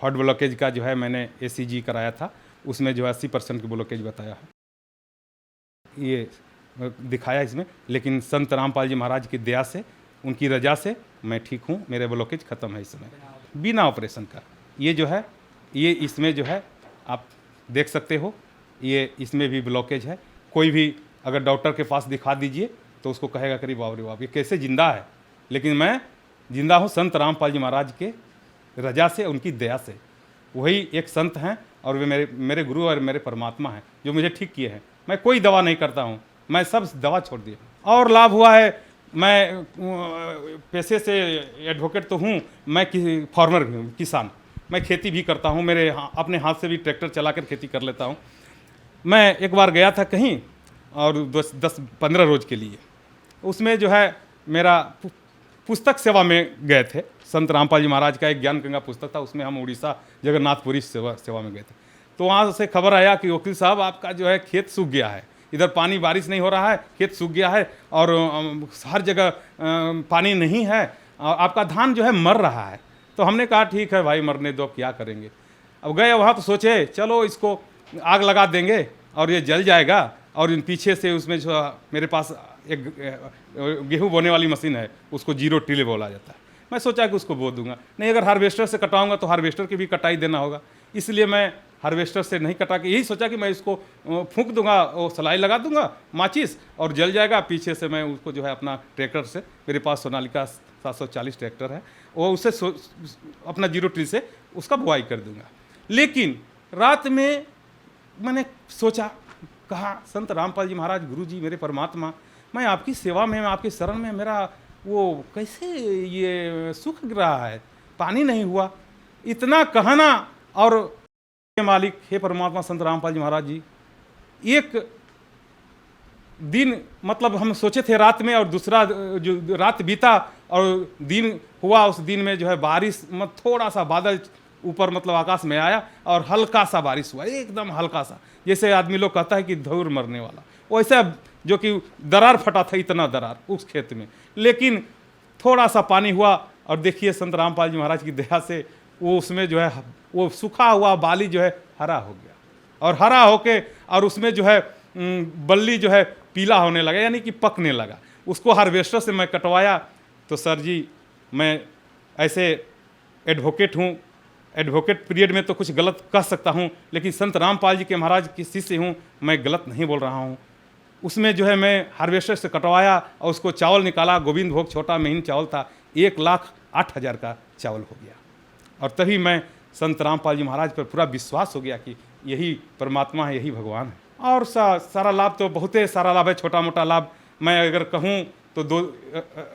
हार्ट ब्लॉकेज का जो है मैंने ACG कराया था, उसमें जो है 80% की ब्लॉकेज बताया है, ये दिखाया इसमें। लेकिन संत रामपाल जी महाराज की दया से, उनकी रजा से मैं ठीक हूँ, मेरे ब्लॉकेज ख़त्म है इस समय बिना ऑपरेशन का। ये जो है, ये इसमें जो है आप देख सकते हो, ये इसमें भी ब्लॉकेज है। कोई भी अगर डॉक्टर के पास दिखा दीजिए तो उसको कहेगा करीब बाप रे बाप ये कैसे जिंदा है, लेकिन मैं जिंदा हूँ संत रामपाल जी महाराज के रजा से, उनकी दया से। वही एक संत हैं, और वे मेरे गुरु और मेरे परमात्मा हैं जो मुझे ठीक किए हैं। मैं कोई दवा नहीं करता हूँ, मैं सब दवा छोड़ दिया। और लाभ हुआ है, मैं पैसे से एडवोकेट तो हूँ, मैं फार्मर भी हूँ, किसान। मैं खेती भी करता हूँ, मेरे अपने हाथ से भी ट्रैक्टर चलाकर खेती कर लेता हूँ। मैं एक बार गया था कहीं, और 10-15 रोज के लिए, उसमें जो है मेरा पुस्तक सेवा में गए थे। संत रामपाल जी महाराज का एक ज्ञान गंगा पुस्तक था, उसमें हम उड़ीसा जगन्नाथपुरी सेवा में गए थे। तो वहाँ से खबर आया कि वकील साहब आपका जो है खेत सूख गया है, इधर पानी बारिश नहीं हो रहा है, खेत सूख गया है, और हर जगह पानी नहीं है, आपका धान जो है मर रहा है। तो हमने कहा ठीक है भाई मरने दो, क्या करेंगे। अब गए वहाँ तो सोचे चलो इसको आग लगा देंगे और ये जल जाएगा, और इन पीछे से उसमें जो मेरे पास एक गेहूं बोने वाली मशीन है, उसको 0 टिले बोला जाता है। मैं सोचा कि उसको बो दूंगा, नहीं अगर हार्वेस्टर से कटाऊंगा तो हार्वेस्टर की भी कटाई देना होगा, इसलिए मैं हार्वेस्टर से नहीं कटा के यही सोचा कि मैं इसको फूंक दूंगा, वो सलाई लगा दूंगा माचिस और जल जाएगा। पीछे से मैं उसको जो है अपना ट्रैक्टर से, मेरे पास सोनालिका 740 ट्रैक्टर है, वो उससे अपना 0 टिल से उसका बुआई कर दूंगा। लेकिन रात में मैंने सोचा, कहा संत रामपाल जी महाराज, गुरु जी मेरे परमात्मा, मैं आपकी सेवा में, मैं आपकी शरण में, मेरा वो कैसे ये सूख रहा है, पानी नहीं हुआ। इतना कहना, और हे मालिक, हे परमात्मा संत रामपाल जी महाराज जी, एक दिन मतलब हम सोचे थे रात में, और दूसरा जो रात बीता और दिन हुआ, उस दिन में जो है बारिश, थोड़ा सा बादल ऊपर मतलब आकाश में आया और हल्का सा बारिश हुआ, एकदम हल्का सा, जैसे आदमी लोग कहता है कि धूर मरने वाला, वैसा जो कि दरार फटा था, इतना दरार उस खेत में। लेकिन थोड़ा सा पानी हुआ, और देखिए संत रामपाल जी महाराज की दया से वो उसमें जो है वो सूखा हुआ बाली जो है हरा हो गया, और हरा होके और उसमें जो है बल्ली जो है पीला होने लगा, यानी कि पकने लगा। उसको हार्वेस्टर से मैं कटवाया। तो सर जी, मैं ऐसे एडवोकेट हूँ, एडवोकेट पीरियड में तो कुछ गलत कह सकता हूँ, लेकिन संत रामपाल जी के महाराज की शिष्य हूँ, मैं गलत नहीं बोल रहा हूँ। उसमें जो है मैं हार्वेस्टर से कटवाया और उसको चावल निकाला, गोविंद भोग छोटा महीन चावल था, 1,08,000 का चावल हो गया। और तभी मैं संत रामपाल जी महाराज पर पूरा विश्वास हो गया कि यही परमात्मा है, यही भगवान है। और सारा लाभ तो बहुत सारा लाभ है, छोटा मोटा लाभ मैं अगर कहूँ तो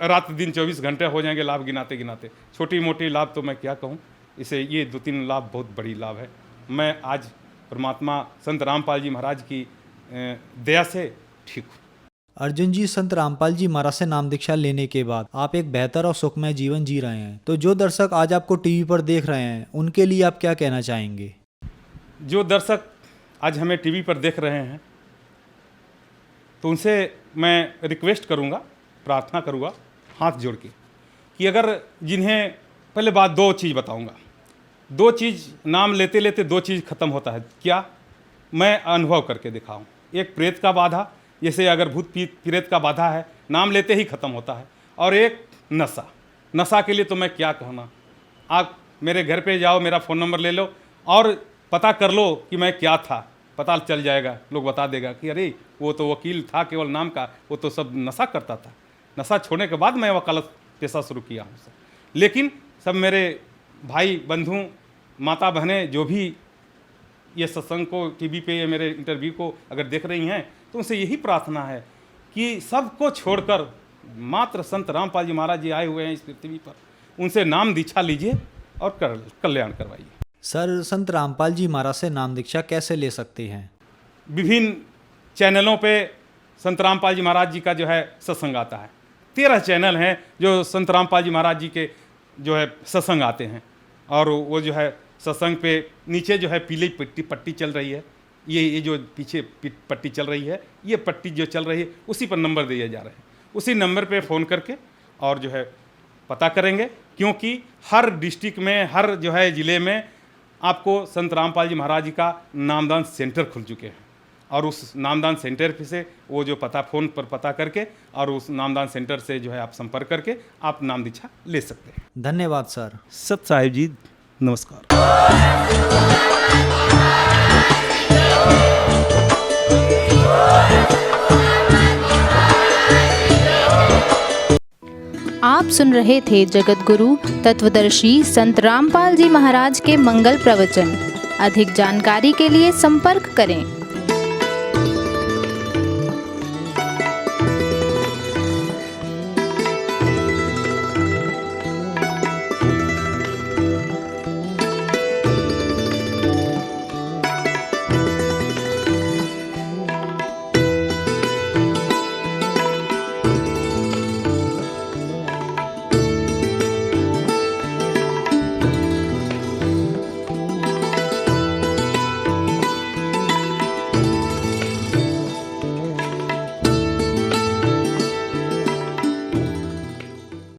रात दिन 24 घंटे हो जाएंगे लाभ गिनाते गिनाते। छोटी मोटी लाभ तो मैं क्या कहूँ, इसे ये 2-3 लाभ बहुत बड़ी लाभ है। मैं आज परमात्मा संत रामपाल जी महाराज की दया से ठीक हूँ। अर्जुन जी, संत रामपाल जी महाराज से नाम दीक्षा लेने के बाद आप एक बेहतर और सुखमय जीवन जी रहे हैं, तो जो दर्शक आज आपको टीवी पर देख रहे हैं उनके लिए आप क्या कहना चाहेंगे? जो दर्शक आज हमें टीवी पर देख रहे हैं, तो उनसे मैं रिक्वेस्ट करूंगा, प्रार्थना करूंगा हाथ जोड़ के, कि अगर जिन्हें पहले बात 2 चीज़ बताऊंगा। 2 चीज़ नाम लेते लेते 2 चीज़ खत्म होता है। क्या? मैं अनुभव करके दिखाऊं। एक प्रेत का बाधा, जैसे अगर भूत प्रेत का बाधा है, नाम लेते ही खत्म होता है। और एक नशा, नशा के लिए तो मैं क्या कहना, आप मेरे घर पे जाओ, मेरा फ़ोन नंबर ले लो और पता कर लो कि मैं क्या था, पता चल जाएगा। लोग बता देगा कि अरे वो तो वकील था केवल नाम का, वो तो सब नशा करता था। नशा छोड़ने के बाद मैं वकालत पेशा शुरू किया हूँ। लेकिन सब मेरे भाई बंधु माता बहनें जो भी ये सत्संग को टीवी पे या मेरे इंटरव्यू को अगर देख रही हैं, तो उनसे यही प्रार्थना है कि सबको छोड़कर मात्र संत रामपाल जी महाराज जी आए हुए हैं इस पृथ्वी पर, उनसे नाम दीक्षा लीजिए और कल्याण करवाइए। सर, संत रामपाल जी महाराज से नाम दीक्षा कैसे ले सकते हैं? विभिन्न चैनलों पे संत रामपाल जी महाराज जी का जो है सत्संग आता है। 13 चैनल हैं जो संत रामपाल जी महाराज जी के जो है सत्संग आते हैं, और वो जो है सत्संग पे नीचे जो है पीली पट्टी चल रही है, ये जो पीछे पट्टी चल रही है, ये पट्टी जो चल रही है उसी पर नंबर दिए जा रहे हैं। उसी नंबर पे फ़ोन करके और जो है पता करेंगे, क्योंकि हर डिस्ट्रिक्ट में, हर जो है ज़िले में आपको संत रामपाल जी महाराज जी का नामदान सेंटर खुल चुके हैं, और उस नामदान सेंटर पे से वो जो पता फ़ोन पर पता करके और उस नामदान सेंटर से जो है आप संपर्क करके आप नाम दीक्षा ले सकते हैं। धन्यवाद सर। सत साहिब जी, नमस्कार। आप सुन रहे थे जगत गुरु तत्वदर्शी संत रामपाल जी महाराज के मंगल प्रवचन। अधिक जानकारी के लिए संपर्क करें